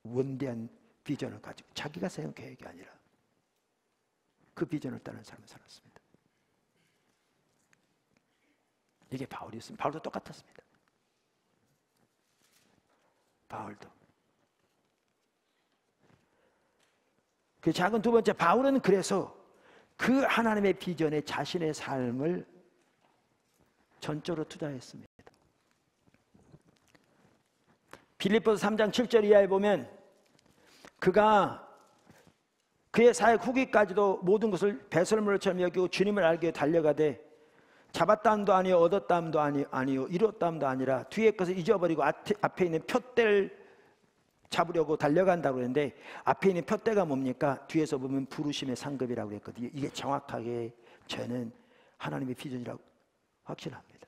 원대한 비전을 가지고, 자기가 세운 계획이 아니라 그 비전을 따르는 삶을 살았습니다. 이게 바울이었습니다. 바울도 똑같았습니다. 바울도. 그 작은 두 번째, 바울은 그래서 그 하나님의 비전에 자신의 삶을 전적으로 투자했습니다. 빌립보서 3장 7절 이하에 보면 그가 그의 사역 후기까지도 모든 것을 배설물처럼 여기고 주님을 알게 달려가되 잡았다함도 아니요 얻었다함도 아니요 이뤘다함도 아니라 뒤의 것을 잊어버리고 앞에 있는 표대를 잡으려고 달려간다고 그랬는데, 앞에 있는 표대가 뭡니까? 뒤에서 보면 부르심의 상급이라고 했거든요. 이게 정확하게 저는 하나님의 비전이라고 확신합니다.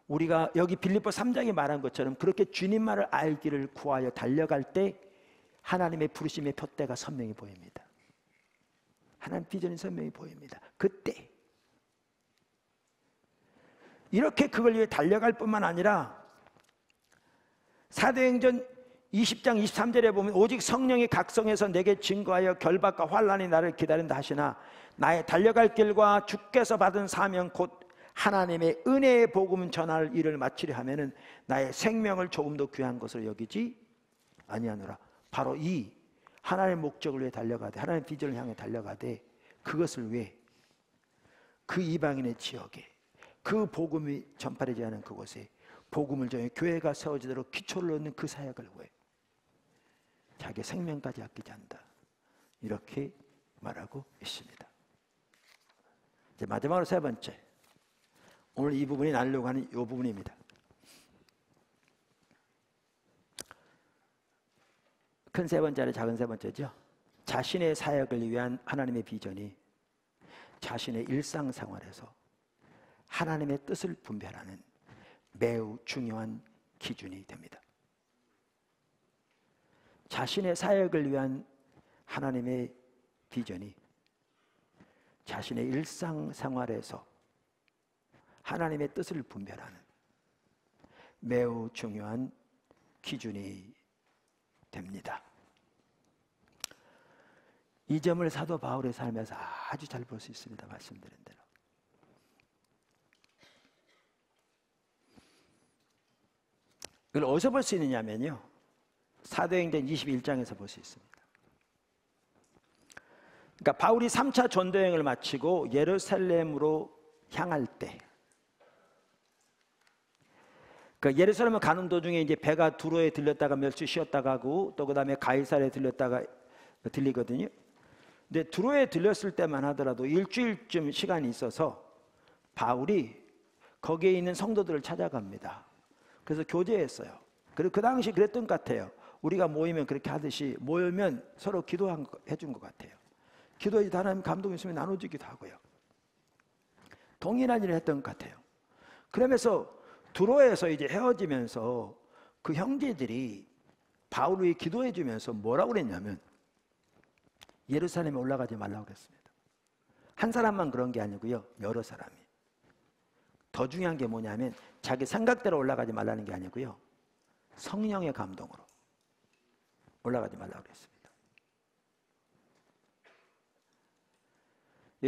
우리가 여기 빌립보 3장에 말한 것처럼 그렇게 주님만을 알기를 구하여 달려갈 때 하나님의 부르심의 표대가 선명히 보입니다. 하나님 비전이 선명히 보입니다. 그때 이렇게 그걸 위해 달려갈 뿐만 아니라 사도행전 20장 23절에 보면 오직 성령이 각성해서 내게 증거하여 결박과 환난이 나를 기다린다 하시나 나의 달려갈 길과 주께서 받은 사명 곧 하나님의 은혜의 복음 전할 일을 마치려 하면은 나의 생명을 조금도 귀한 것으로 여기지 아니하노라. 바로 이 하나님의 목적을 위해 달려가되, 하나님의 비전을 향해 달려가되, 그것을 위해 그 이방인의 지역에, 그 복음이 전파되지 않은 그곳에 복음을 전해 교회가 세워지도록 기초를 얻는 그 사역을 위해 자기 생명까지 아끼지 않는다, 이렇게 말하고 있습니다. 이제 마지막으로 세 번째, 오늘 이 부분이 나누려고 하는 이 부분입니다. 큰 세 번째는 작은 세 번째죠. 자신의 사역을 위한 하나님의 비전이 자신의 일상생활에서 하나님의 뜻을 분별하는 매우 중요한 기준이 됩니다. 자신의 사역을 위한 하나님의 비전이 자신의 일상생활에서 하나님의 뜻을 분별하는 매우 중요한 기준이 됩니다. 이 점을 사도 바울의 삶에서 아주 잘 볼 수 있습니다. 말씀드린 대로. 이걸 어디서 볼 수 있느냐면요, 사도행전 21장에서 볼 수 있습니다. 그러니까 바울이 3차 전도여행을 마치고 예루살렘으로 향할 때, 그러니까 예루살렘을 가는 도중에 이제 배가 두로에 들렸다가 며칠 쉬었다 가고 또 그 다음에 가이사랴에 들렸다가 들리거든요. 근데 두로에 들렸을 때만 하더라도 일주일쯤 시간이 있어서 바울이 거기에 있는 성도들을 찾아갑니다. 그래서 교제했어요. 그리고 그 당시 그랬던 것 같아요. 우리가 모이면 그렇게 하듯이 모이면 서로 기도해준 것 같아요. 기도해 하나님 감동이 있으면 나눠주기도 하고요. 동일한 일을 했던 것 같아요. 그러면서 두로에서 이제 헤어지면서 그 형제들이 바울을 기도해 주면서 뭐라고 그랬냐면, 예루살렘에 올라가지 말라고 그랬습니다. 한 사람만 그런 게 아니고요, 여러 사람이. 더 중요한 게 뭐냐면 자기 생각대로 올라가지 말라는 게 아니고요, 성령의 감동으로 올라가지 말라고 그랬습니다.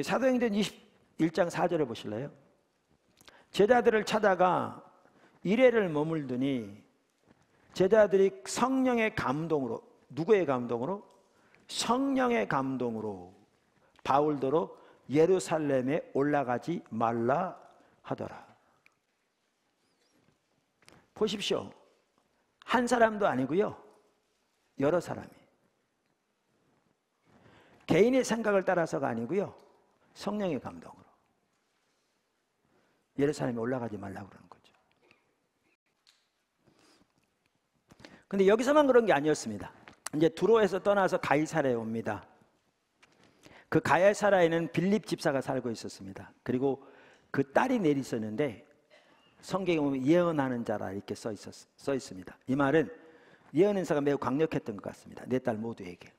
사도행전 21장 4절을 보실래요? 제자들을 찾아가 이레를 머물더니 제자들이 성령의 감동으로, 누구의 감동으로? 성령의 감동으로 바울더러 예루살렘에 올라가지 말라 하더라. 보십시오. 한 사람도 아니고요, 여러 사람이. 개인의 생각을 따라서가 아니고요, 성령의 감동으로 예루살렘에 올라가지 말라고 그러는 거죠. 근데 여기서만 그런 게 아니었습니다. 이제 두로에서 떠나서 가이사랴에 옵니다. 그 가이사랴에는 빌립 집사가 살고 있었습니다. 그리고 그 딸이 내리 있었는데 성경에 보면 예언하는 자라 이렇게 써 있습니다. 이 말은 예언 은사가 매우 강력했던 것 같습니다. 네 딸 모두에게.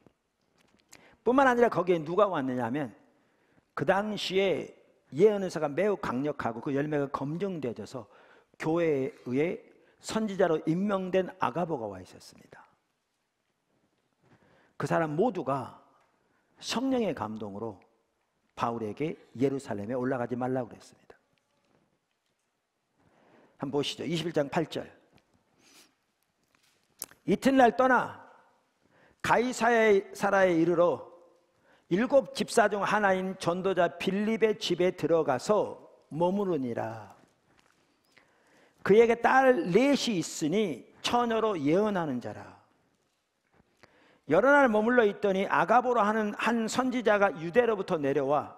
뿐만 아니라 거기에 누가 왔느냐 하면 그 당시에 예언 은사가 매우 강력하고 그 열매가 검증되어져서 교회에 의해 선지자로 임명된 아가보가 와 있었습니다. 그 사람 모두가 성령의 감동으로 바울에게 예루살렘에 올라가지 말라고 그랬습니다. 한번 보시죠. 21장 8절. 이튿날 떠나 가이사랴에 이르러 7 집사 중 하나인 전도자 빌립의 집에 들어가서 머무르니라. 그에게 딸 넷이 있으니 처녀로 예언하는 자라. 여러 날 머물러 있더니 아가보로 하는 한 선지자가 유대로부터 내려와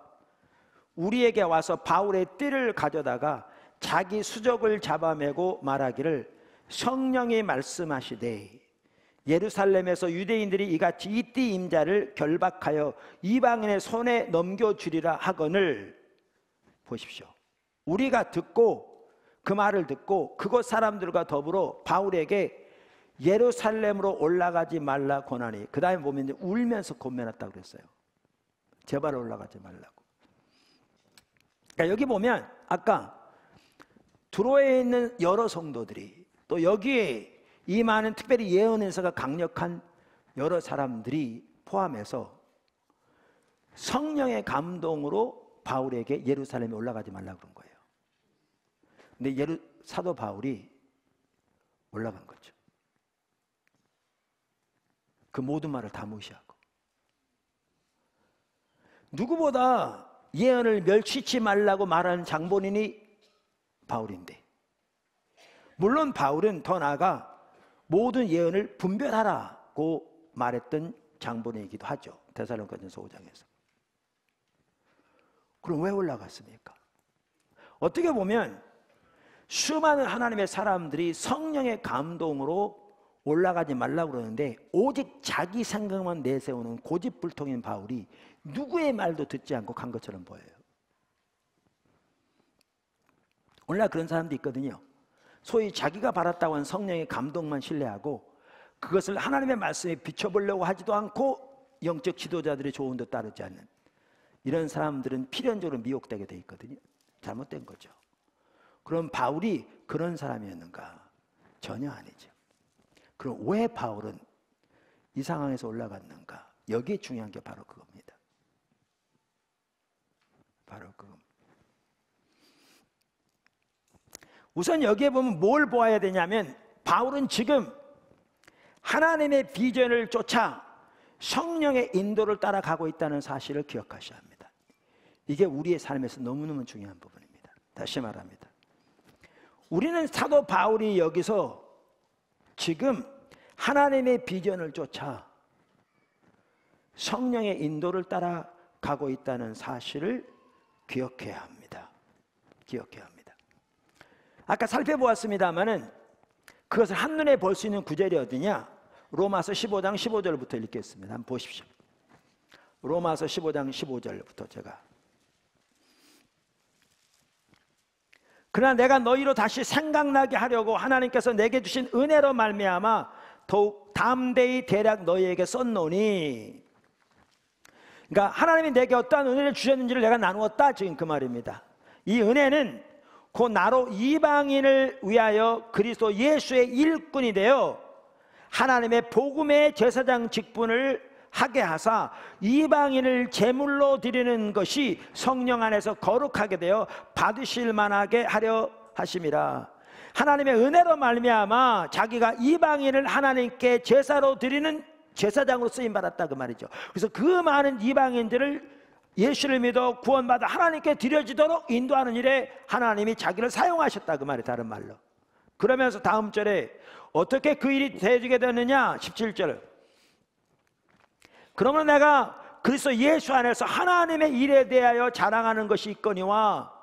우리에게 와서 바울의 띠를 가져다가 자기 수족을 잡아매고 말하기를 성령이 말씀하시되 예루살렘에서 유대인들이 이같이 이 띠 임자를 결박하여 이방인의 손에 넘겨주리라 하거늘. 보십시오. 우리가 듣고 그 말을 듣고 그곳 사람들과 더불어 바울에게 예루살렘으로 올라가지 말라 권하니. 그 다음에 보면 울면서 권면했다고 그랬어요. 제발 올라가지 말라고. 그러니까 여기 보면 아까 두로에 있는 여러 성도들이 또 여기에 이 많은 특별히 예언 은사가 강력한 여러 사람들이 포함해서 성령의 감동으로 바울에게 예루살렘에 올라가지 말라고 그런 거예요. 근데 사도 바울이 올라간 거죠. 그 모든 말을 다 무시하고. 누구보다 예언을 멸치지 말라고 말하는 장본인이 바울인데, 물론 바울은 더 나아가 모든 예언을 분별하라고 말했던 장본인이기도 하죠. 데살로니가전서 5장에서. 그럼 왜 올라갔습니까? 어떻게 보면 수많은 하나님의 사람들이 성령의 감동으로 올라가지 말라고 그러는데 오직 자기 생각만 내세우는 고집불통인 바울이 누구의 말도 듣지 않고 간 것처럼 보여요. 오늘날 그런 사람도 있거든요. 소위 자기가 받았다고 한 성령의 감동만 신뢰하고 그것을 하나님의 말씀에 비춰보려고 하지도 않고 영적 지도자들의 조언도 따르지 않는 이런 사람들은 필연적으로 미혹되게 돼 있거든요. 잘못된 거죠. 그럼 바울이 그런 사람이었는가? 전혀 아니죠. 그럼 왜 바울은 이 상황에서 올라갔는가? 여기에 중요한 게 바로 그겁니다. 바로 그겁니다. 우선 여기에 보면 뭘 보아야 되냐면 바울은 지금 하나님의 비전을 쫓아 성령의 인도를 따라가고 있다는 사실을 기억하셔야 합니다. 이게 우리의 삶에서 너무너무 중요한 부분입니다. 다시 말합니다. 우리는 사도 바울이 여기서 지금 하나님의 비전을 쫓아 성령의 인도를 따라가고 있다는 사실을 기억해야 합니다. 기억해야 합니다. 아까 살펴보았습니다마는 그것을 한눈에 볼 수 있는 구절이 어디냐? 로마서 15장 15절부터 읽겠습니다. 한번 보십시오. 로마서 15장 15절부터 제가. 그러나 내가 너희로 다시 생각나게 하려고 하나님께서 내게 주신 은혜로 말미암아 더욱 담대히 대략 너희에게 썼노니 그러니까 하나님이 내게 어떠한 은혜를 주셨는지를 내가 나누었다, 지금 그 말입니다. 이 은혜는 곧 나로 이방인을 위하여 그리스도 예수의 일꾼이 되어 하나님의 복음의 제사장 직분을 하게 하사 이방인을 제물로 드리는 것이 성령 안에서 거룩하게 되어 받으실 만하게 하려 하심이라. 하나님의 은혜로 말미암아 자기가 이방인을 하나님께 제사로 드리는 제사장으로 쓰임 받았다, 그 말이죠. 그래서 그 많은 이방인들을 예수를 믿어 구원받아 하나님께 드려지도록 인도하는 일에 하나님이 자기를 사용하셨다, 그 말이 다른 말로. 그러면서 다음 절에 어떻게 그 일이 되어지게 되느냐, 17절. 그러면 내가 그리스도 예수 안에서 하나님의 일에 대하여 자랑하는 것이 있거니와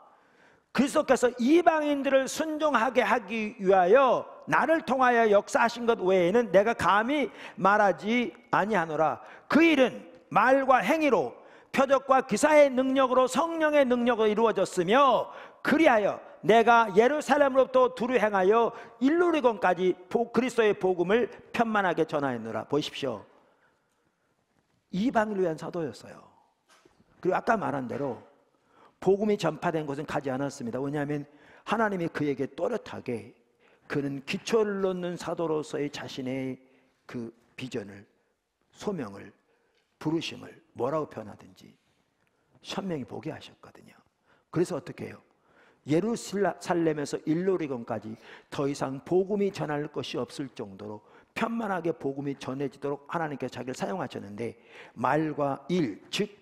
그리스도께서 이방인들을 순종하게 하기 위하여 나를 통하여 역사하신 것 외에는 내가 감히 말하지 아니하노라. 그 일은 말과 행위로 표적과 기사의 능력으로 성령의 능력으로 이루어졌으며 그리하여 내가 예루살렘으로부터 두루 행하여 일루리곤까지 그리스도의 복음을 편만하게 전하였노라. 보십시오. 이방인을 위한 사도였어요. 그리고 아까 말한 대로 복음이 전파된 곳은 가지 않았습니다. 왜냐하면 하나님이 그에게 또렷하게 그는 기초를 놓는 사도로서의 자신의 그 비전을, 소명을, 부르심을 뭐라고 표현하든지 선명히 보게 하셨거든요. 그래서 어떻게 해요? 예루살렘에서 일루리곤까지 더 이상 복음이 전할 것이 없을 정도로 편만하게 복음이 전해지도록 하나님께서 자기를 사용하셨는데 말과 일, 즉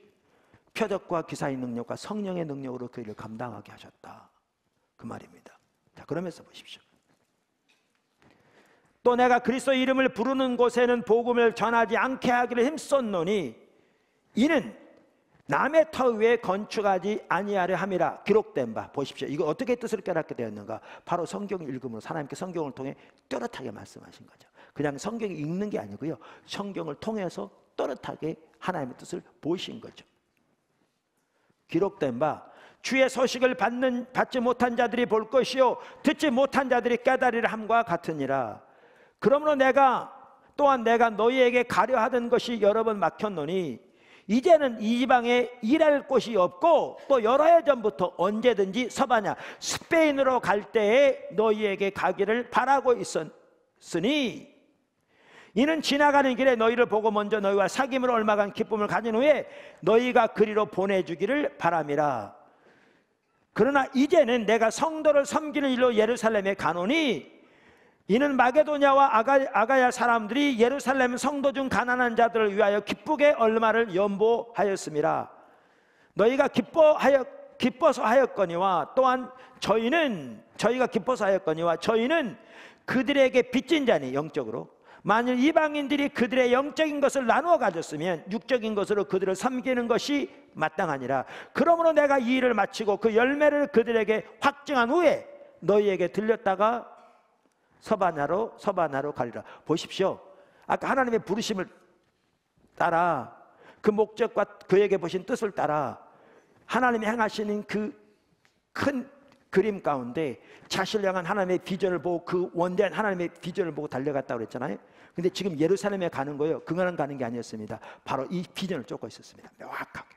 표적과 기사의 능력과 성령의 능력으로 그 일을 감당하게 하셨다, 그 말입니다. 자, 그러면서 보십시오. 또 내가 그리스도 이름을 부르는 곳에는 복음을 전하지 않게 하기를 힘썼노니 이는 남의 터 위에 건축하지 아니하려 함이라 기록된 바. 보십시오. 이거 어떻게 뜻을 깨닫게 되었는가? 바로 성경 읽음으로 하나님께 성경을 통해 또렷하게 말씀하신 거죠. 그냥 성경 읽는 게 아니고요, 성경을 통해서 또렷하게 하나님의 뜻을 보이신 거죠. 기록된 바 주의 소식을 받지 못한 자들이 볼 것이요 듣지 못한 자들이 깨달으리라 함과 같으니라. 그러므로 또한 내가 너희에게 가려 하던 것이 여러 번 막혔노니 이제는 이 지방에 일할 곳이 없고 또 여러 해 전부터 언제든지 서바냐 스페인으로 갈 때에 너희에게 가기를 바라고 있었으니 이는 지나가는 길에 너희를 보고 먼저 너희와 사귐으로 얼마간 기쁨을 가진 후에 너희가 그리로 보내주기를 바람이라. 그러나 이제는 내가 성도를 섬기는 일로 예루살렘에 가노니 이는 마게도냐와 아가야 사람들이 예루살렘 성도 중 가난한 자들을 위하여 기쁘게 얼마를 연보하였음이라. 너희가 기뻐서 하였거니와 또한 저희가 기뻐서 하였거니와 저희는 그들에게 빚진 자니 영적으로 만일 이방인들이 그들의 영적인 것을 나누어 가졌으면 육적인 것으로 그들을 섬기는 것이 마땅하니라. 그러므로 내가 이 일을 마치고 그 열매를 그들에게 확증한 후에 너희에게 들렸다가 서바나로 가리라. 보십시오. 아까 하나님의 부르심을 따라 그 목적과 그에게 보신 뜻을 따라 하나님이 행하시는 그 큰 그림 가운데 자신을 향한 하나님의 비전을 보고 그 원대한 하나님의 비전을 보고 달려갔다고 그랬잖아요. 근데 지금 예루살렘에 가는 거예요. 그거는 가는 게 아니었습니다. 바로 이 비전을 쫓고 있었습니다. 명확하게.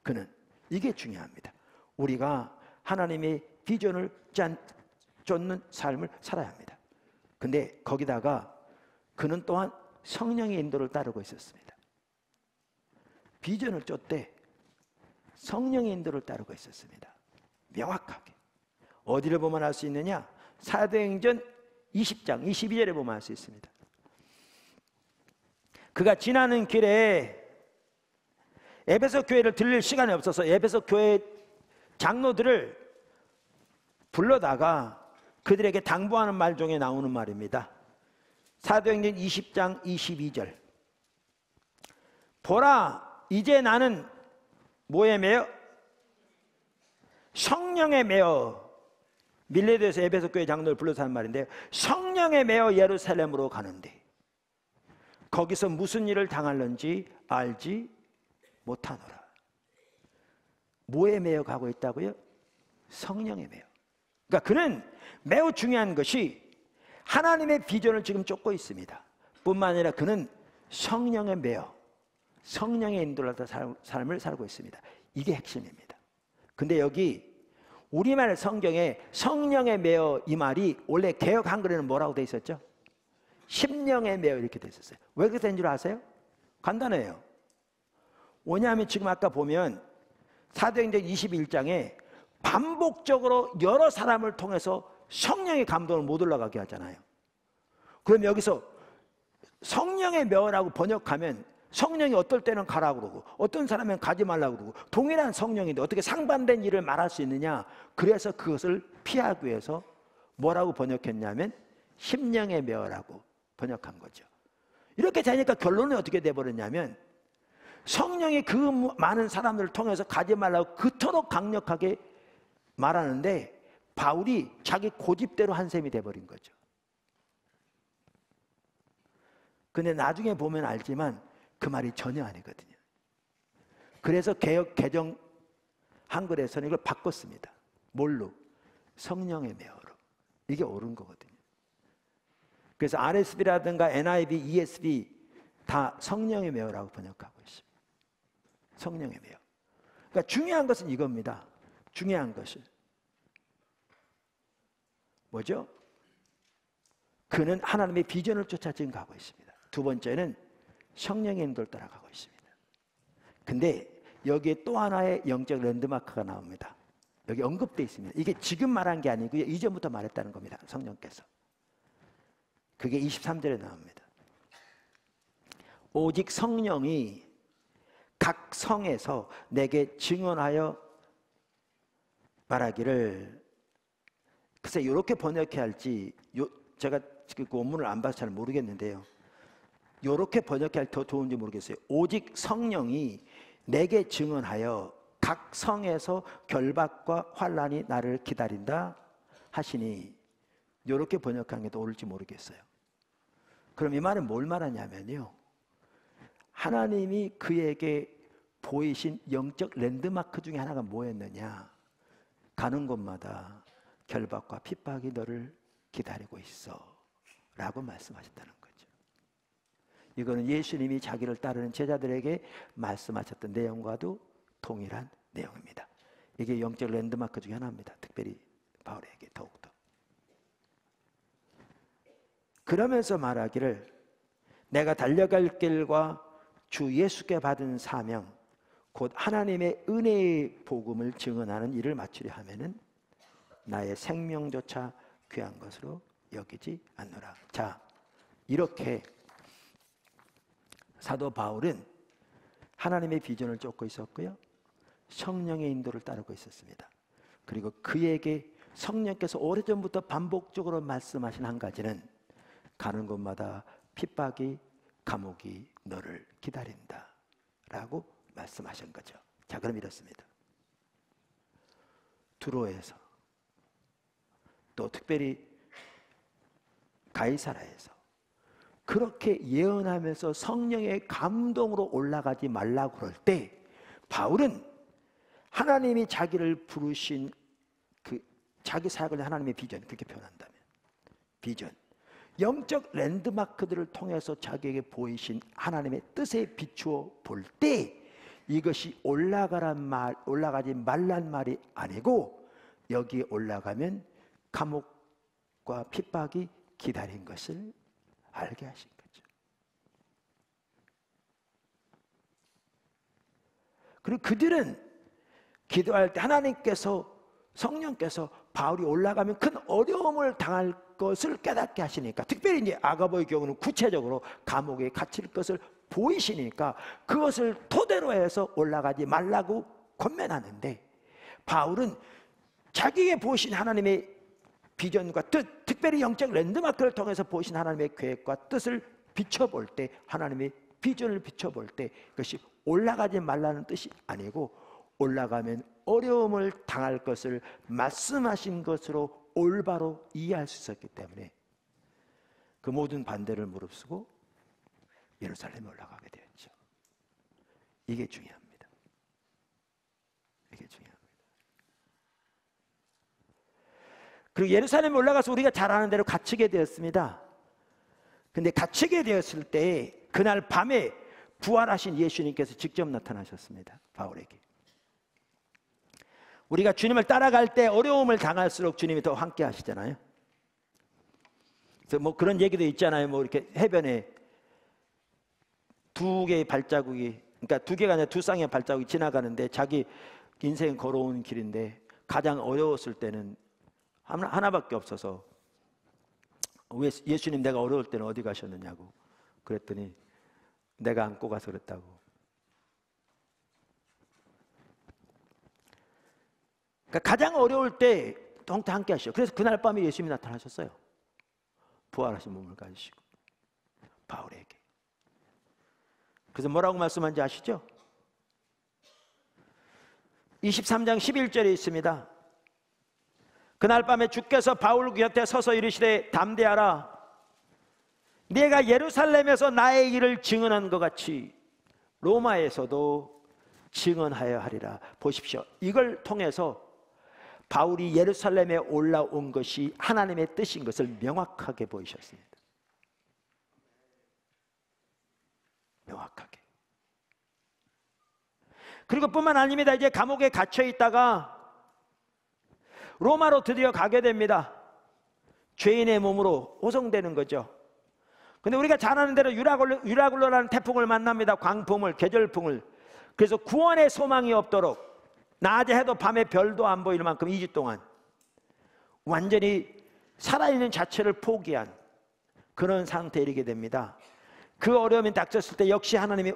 그는 이게 중요합니다. 우리가 하나님의 비전을 쫓는 삶을 살아야 합니다. 근데 거기다가 그는 또한 성령의 인도를 따르고 있었습니다. 비전을 쫓되 성령의 인도를 따르고 있었습니다. 명확하게. 어디를 보면 알 수 있느냐? 사도행전 20장 22절에 보면 알 수 있습니다. 그가 지나는 길에 에베소 교회를 들릴 시간이 없어서 에베소 교회 장로들을 불러다가 그들에게 당부하는 말 중에 나오는 말입니다. 사도행전 20장 22절. 보라, 이제 나는 뭐에 매여? 성령에 매여. 밀레도에서 에베소 교회 장로를 불러서 하는 말인데요, 성령에 매여 예루살렘으로 가는데 거기서 무슨 일을 당할는지 알지 못하노라. 뭐에 매여 가고 있다고요? 성령에 매여. 그러니까 그는 매우 중요한 것이 하나님의 비전을 지금 쫓고 있습니다. 뿐만 아니라 그는 성령에 매여 성령의 인도를 따라 삶을 살고 있습니다. 이게 핵심입니다. 근데 여기 우리말 성경에 성령에 매여 이 말이 원래 개역 한글에는 뭐라고 돼 있었죠? 심령에 매여 이렇게 돼 있었어요. 왜 그렇게 된 줄 아세요? 간단해요. 왜냐하면 지금 아까 보면 사도행전 21장에 반복적으로 여러 사람을 통해서 성령의 감동을 못 올라가게 하잖아요. 그럼 여기서 성령의 매어라고 번역하면 성령이 어떨 때는 가라고 그러고 어떤 사람은 가지 말라고 그러고 동일한 성령인데 어떻게 상반된 일을 말할 수 있느냐. 그래서 그것을 피하기 위해서 뭐라고 번역했냐면 심령의 매어라고 번역한 거죠. 이렇게 되니까 결론은 어떻게 돼버렸냐면 성령이 그 많은 사람들을 통해서 가지 말라고 그토록 강력하게 말하는데 바울이 자기 고집대로 한 셈이 돼버린 거죠. 근데 나중에 보면 알지만 그 말이 전혀 아니거든요. 그래서 개역 개정 한글에서는 이걸 바꿨습니다. 뭘로? 성령의 매어로. 이게 옳은 거거든요. 그래서 RSV라든가 NIV, ESV 다 성령의 매어라고 번역하고 있습니다. 성령의 매어. 그러니까 중요한 것은 이겁니다. 중요한 것은 뭐죠? 그는 하나님의 비전을 쫓아 지금 가고 있습니다. 두 번째는 성령의 인도를 따라가고 있습니다. 근데 여기에 또 하나의 영적 랜드마크가 나옵니다. 여기 언급되어 있습니다. 이게 지금 말한 게 아니고요. 이전부터 말했다는 겁니다. 성령께서. 그게 23절에 나옵니다. 오직 성령이 각 성에서 내게 증언하여 말하기를. 글쎄 이렇게 번역해야 할지 제가 그 원문을 안 봐서 잘 모르겠는데요. 이렇게 번역해야 더 좋은지 모르겠어요. 오직 성령이 내게 증언하여 각 성에서 결박과 환난이 나를 기다린다 하시니, 이렇게 번역한 게 더 옳을지 모르겠어요. 그럼 이 말은 뭘 말하냐면요, 하나님이 그에게 보이신 영적 랜드마크 중에 하나가 뭐였느냐. 가는 곳마다 결박과 핍박이 너를 기다리고 있어 라고 말씀하셨다는 거죠. 이거는 예수님이 자기를 따르는 제자들에게 말씀하셨던 내용과도 동일한 내용입니다. 이게 영적 랜드마크 중에 하나입니다. 특별히 바울에게 더욱더. 그러면서 말하기를, 내가 달려갈 길과 주 예수께 받은 사명 곧 하나님의 은혜의 복음을 증언하는 일을 마치려 하면은 나의 생명조차 귀한 것으로 여기지 않노라. 자, 이렇게 사도 바울은 하나님의 비전을 쫓고 있었고요, 성령의 인도를 따르고 있었습니다. 그리고 그에게 성령께서 오래전부터 반복적으로 말씀하신 한 가지는 가는 곳마다 핍박이, 감옥이 너를 기다린다 라고 말씀하신 거죠. 자, 그럼 이렇습니다. 두로에서, 또 특별히 가이사라에서 그렇게 예언하면서 성령의 감동으로 올라가지 말라고 그럴 때, 바울은 하나님이 자기를 부르신 그 자기 사역을 하나님의 비전, 그렇게 표현한다면 비전, 영적 랜드마크들을 통해서 자기에게 보이신 하나님의 뜻에 비추어 볼 때 이것이 올라가지 말란 말이 아니고, 여기에 올라가면 감옥과 핍박이 기다린 것을 알게 하신 거죠. 그리고 그들은 기도할 때 하나님께서, 성령께서 바울이 올라가면 큰 어려움을 당할 것을 깨닫게 하시니까, 특별히 이제 아가보의 경우는 구체적으로 감옥에 갇힐 것을 보이시니까 그것을 토대로 해서 올라가지 말라고 권면하는데, 바울은 자기에게 보신 하나님의 비전과 뜻, 특별히 영적 랜드마크를 통해서 보신 하나님의 계획과 뜻을 비춰볼 때, 하나님의 비전을 비춰볼 때 그것이 올라가지 말라는 뜻이 아니고 올라가면 어려움을 당할 것을 말씀하신 것으로 올바로 이해할 수 있었기 때문에 그 모든 반대를 무릅쓰고 예루살렘에 올라가게 되었죠. 이게 중요합니다. 이게 중요합니다. 그리고 예루살렘에 올라가서 우리가 잘 아는 대로 갇히게 되었습니다. 근데 갇히게 되었을 때 그날 밤에 부활하신 예수님께서 직접 나타나셨습니다. 바울에게. 우리가 주님을 따라갈 때 어려움을 당할수록 주님이 더 함께 하시잖아요. 그래서 뭐 그런 얘기도 있잖아요. 뭐 이렇게 해변에 두 개의 발자국이, 그러니까 두 개가 아니라 두 쌍의 발자국이 지나가는데 자기 인생 걸어온 길인데 가장 어려웠을 때는 하나밖에 없어서, 왜 예수님 내가 어려울 때는 어디 가셨느냐고 그랬더니 내가 안고 가서 그랬다고. 그러니까 가장 어려울 때 동태 함께 하시죠. 그래서 그날 밤에 예수님이 나타나셨어요. 부활하신 몸을 가지시고 바울에게. 그래서 뭐라고 말씀한지 아시죠? 23장 11절에 있습니다. 그날 밤에 주께서 바울 곁에 서서 이르시되 담대하라. 네가 예루살렘에서 나의 일을 증언한 것 같이 로마에서도 증언하여 하리라. 보십시오. 이걸 통해서 바울이 예루살렘에 올라온 것이 하나님의 뜻인 것을 명확하게 보이셨습니다. 명확하게. 그리고 뿐만 아닙니다. 이제 감옥에 갇혀 있다가 로마로 드디어 가게 됩니다. 죄인의 몸으로 호송되는 거죠. 근데 우리가 잘 아는 대로 유라굴로라는 태풍을 만납니다. 광풍을, 계절풍을. 그래서 구원의 소망이 없도록 낮에 해도 밤에 별도 안 보일 만큼 2주 동안 완전히 살아있는 자체를 포기한 그런 상태에 이르게 됩니다. 그 어려움이 닥쳤을 때 역시 하나님이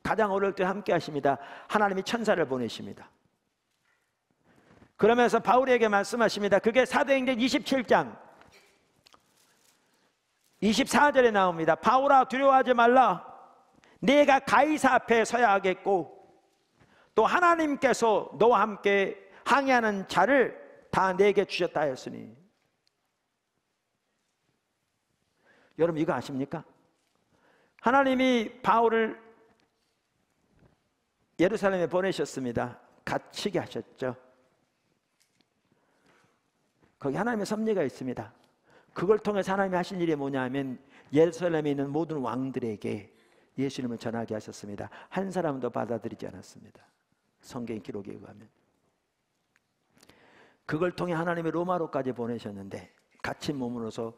가장 어려울 때 함께 하십니다. 하나님이 천사를 보내십니다. 그러면서 바울에게 말씀하십니다. 그게 사도행전 27장 24절에 나옵니다. 바울아 두려워하지 말라. 네가 가이사 앞에 서야 하겠고 또 하나님께서 너와 함께 항해하는 자를 다 내게 주셨다 하였으니. 여러분 이거 아십니까? 하나님이 바울을 예루살렘에 보내셨습니다. 갇히게 하셨죠. 거기 하나님의 섭리가 있습니다. 그걸 통해서 하나님이 하신 일이 뭐냐 하면 예루살렘에 있는 모든 왕들에게 예수님을 전하게 하셨습니다. 한 사람도 받아들이지 않았습니다. 성경 기록에 의하면. 그걸 통해 하나님이 로마로까지 보내셨는데 갇힌 몸으로서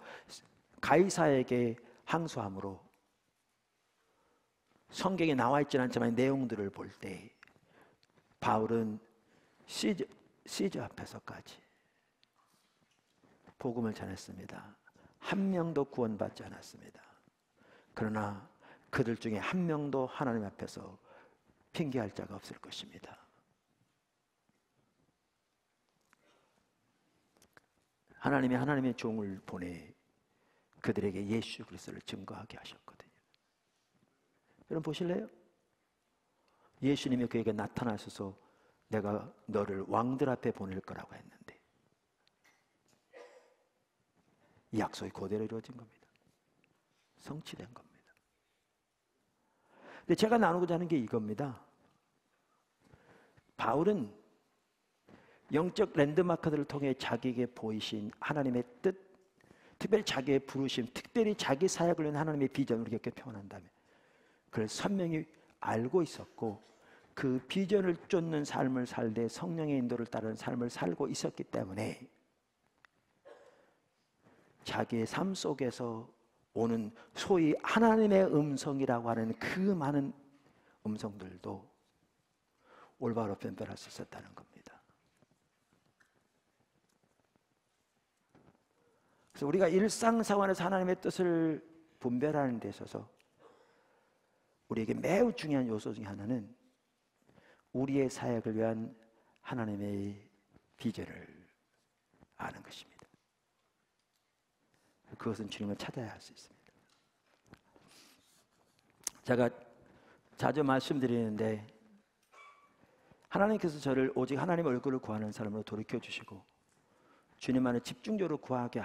가이사에게 항소함으로 성경에 나와 있지는 않지만 내용들을 볼 때 바울은 시저 앞에서까지 복음을 전했습니다. 한 명도 구원받지 않았습니다. 그러나 그들 중에 한 명도 하나님 앞에서 핑계할 자가 없을 것입니다. 하나님이 하나님의 종을 보내 그들에게 예수 그리스도를 증거하게 하셨거든요. 여러분 보실래요? 예수님이 그에게 나타나셔서 내가 너를 왕들 앞에 보낼 거라고 했는데 이 약속이 그대로 이루어진 겁니다. 성취된 겁니다. 근데 제가 나누고자 하는 게 이겁니다. 바울은 영적 랜드마크들을 통해 자기에게 보이신 하나님의 뜻, 특별히 자기의 부르심, 특별히 자기 사역을 위한 하나님의 비전을 이렇게 표현한다면 그걸 선명히 알고 있었고 그 비전을 쫓는 삶을 살되 성령의 인도를 따르는 삶을 살고 있었기 때문에 자기의 삶 속에서 오는 소위 하나님의 음성이라고 하는 그 많은 음성들도 올바로 변별할 수 있었다는 겁니다. 그래서 우리가 일상생활에서 하나님의 뜻을 분별하는 데 있어서 우리에게 매우 중요한 요소 중에 하나는 우리의 사역을 위한 하나님의 비전을 아는 것입니다. 그것은 주님을 찾아야 할 수 있습니다. 제가 자주 말씀드리는데 하나님께서 저를 오직 하나님의 얼굴을 구하는 사람으로 돌이켜주시고 주님만을 집중적으로 구하게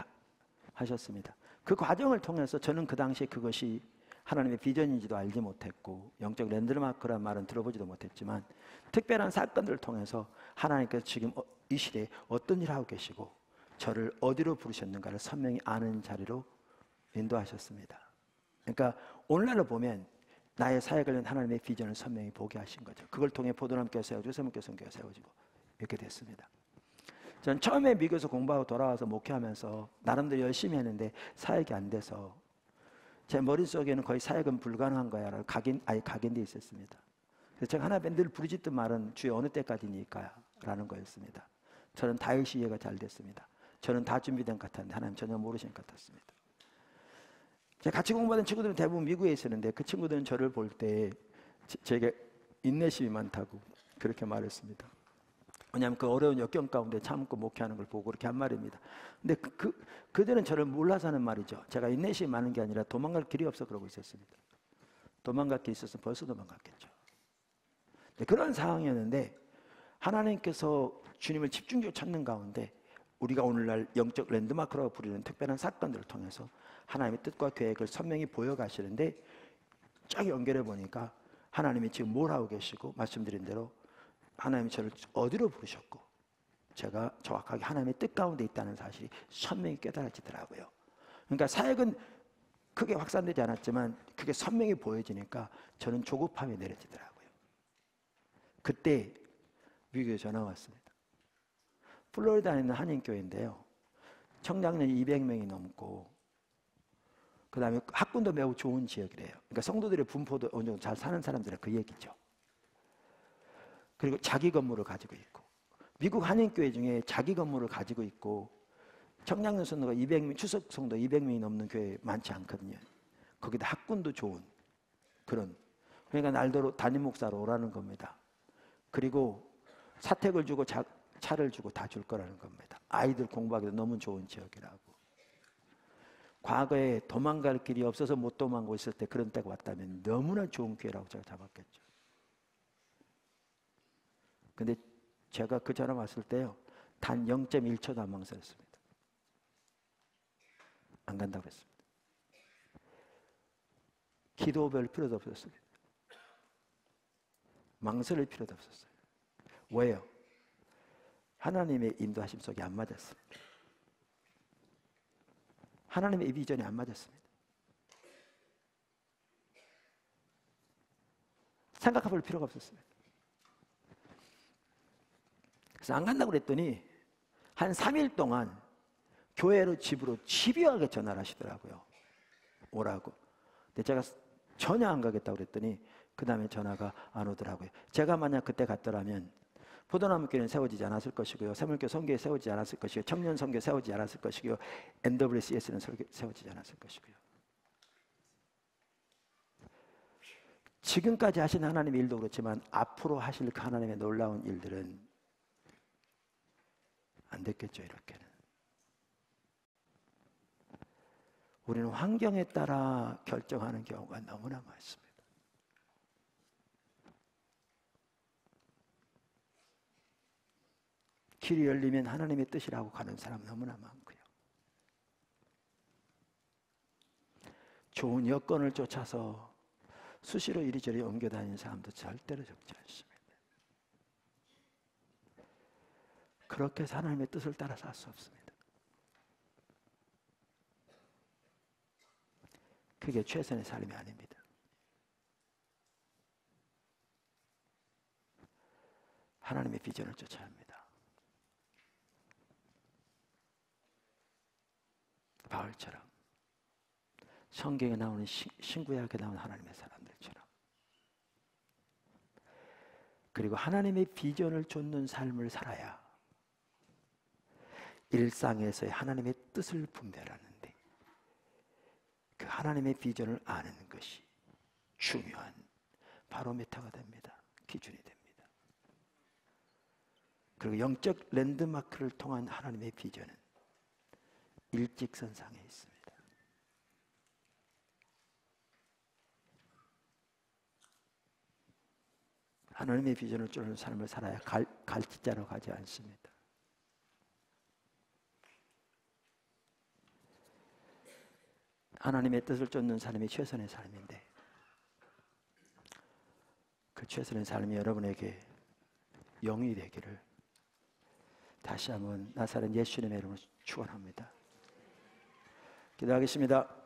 하셨습니다. 그 과정을 통해서 저는 그 당시에 그것이 하나님의 비전인지도 알지 못했고 영적 랜드마크란 말은 들어보지도 못했지만 특별한 사건들을 통해서 하나님께서 지금 이 시대에 어떤 일을 하고 계시고 저를 어디로 부르셨는가를 선명히 아는 자리로 인도하셨습니다. 그러니까 오늘날로 보면 나의 사역을 위한 하나님의 비전을 선명히 보게 하신 거죠. 그걸 통해 포도나무교회 세워지고 세문교회 선교가 세워지고 이렇게 됐습니다. 전 처음에 미국에서 공부하고 돌아와서 목회하면서 나름대로 열심히 했는데 사역이 안 돼서 제 머릿속에는 거의 사역은 불가능한 거야 라고 각인되어 있었습니다. 그래서 제가 하나님께 늘 부르짖던 말은 주여 어느 때까지니까 라는 거였습니다. 저는 다윗이 이해가 잘 됐습니다. 저는 다 준비된 것 같았는데 하나님 전혀 모르신 것 같았습니다. 제가 같이 공부하던 친구들은 대부분 미국에 있었는데 그 친구들은 저를 볼 때 제게 인내심이 많다고 그렇게 말했습니다. 왜냐하면 그 어려운 역경 가운데 참고 목회하는 걸 보고 그렇게 한 말입니다. 근데 그들은 저를 몰라서 하는 말이죠. 제가 인내심이 많은 게 아니라 도망갈 길이 없어 그러고 있었습니다. 도망갈 길이 있었으면 벌써 도망갔겠죠. 그런 상황이었는데 하나님께서 주님을 집중적으로 찾는 가운데 우리가 오늘날 영적 랜드마크라고 부르는 특별한 사건들을 통해서 하나님의 뜻과 계획을 선명히 보여가시는데 쫙 연결해 보니까 하나님이 지금 뭘 하고 계시고 말씀드린 대로 하나님이 저를 어디로 부르셨고 제가 정확하게 하나님의 뜻 가운데 있다는 사실이 선명히 깨달아지더라고요. 그러니까 사역은 크게 확산되지 않았지만 그게 선명히 보여지니까 저는 조급함이 내려지더라고요. 그때 미국에 전화 왔습니다. 플로리다에 있는 한인교회인데요. 청장년이 200명이 넘고 그 다음에 학군도 매우 좋은 지역이래요. 그러니까 성도들의 분포도 어느 정도 잘 사는 사람들은 그 얘기죠. 그리고 자기 건물을 가지고 있고 미국 한인교회 중에 자기 건물을 가지고 있고 청량년 성도가 200명, 추석 성도 200명이 넘는 교회 많지 않거든요. 거기다 학군도 좋은 그런, 그러니까 날도로 담임 목사로 오라는 겁니다. 그리고 사택을 주고 차를 주고 다 줄 거라는 겁니다. 아이들 공부하기도 너무 좋은 지역이라고. 과거에 도망갈 길이 없어서 못 도망가고 있을 때 그런 때가 왔다면 너무나 좋은 기회라고 제가 잡았겠죠. 근데 제가 그 전화 왔을 때요, 단 0.1초도 안 망설였습니다. 안 간다고 했습니다. 기도별 필요도 없었어요. 망설일 필요도 없었어요. 왜요? 하나님의 인도하심 속에 안 맞았습니다. 하나님의 이 비전이 안 맞았습니다. 생각해볼 필요가 없었습니다. 그래서 안 간다고 그랬더니 한 3일 동안 교회로 집으로 집요하게 전화를 하시더라고요. 오라고. 근데 제가 전혀 안 가겠다고 그랬더니 그 다음에 전화가 안 오더라고요. 제가 만약 그때 갔더라면 포도나무교회는 세워지지 않았을 것이고요. 세물교 선교회 세워지지 않았을 것이고요. 청년 선교 세워지지 않았을 것이고요. NWCS는 세워지지 않았을 것이고요. 지금까지 하신 하나님의 일도 그렇지만 앞으로 하실 그 하나님의 놀라운 일들은 안 됐겠죠, 이렇게는. 우리는 환경에 따라 결정하는 경우가 너무나 많습니다. 길이 열리면 하나님의 뜻이라고 가는 사람 너무나 많고요. 좋은 여건을 쫓아서 수시로 이리저리 옮겨다니는 사람도 절대로 적지 않습니다. 그렇게 해서 하나님의 뜻을 따라 살 수 없습니다. 그게 최선의 삶이 아닙니다. 하나님의 비전을 쫓아야 합니다. 바울처럼, 성경에 나오는 신구약에 나오는 하나님의 사람들처럼, 그리고 하나님의 비전을 쫓는 삶을 살아야 일상에서의 하나님의 뜻을 분별하는데 그 하나님의 비전을 아는 것이 중요한 바로미터가 됩니다. 기준이 됩니다. 그리고 영적 랜드마크를 통한 하나님의 비전은 일직선상에 있습니다. 하나님의 비전을 쫓는 삶을 살아야 갈짓자로 가지 않습니다. 하나님의 뜻을 쫓는 삶이 최선의 삶인데 그 최선의 삶이 여러분에게 영이 되기를 다시 한번 나사렛 예수님의 이름으로 축원합니다. 기도하겠습니다.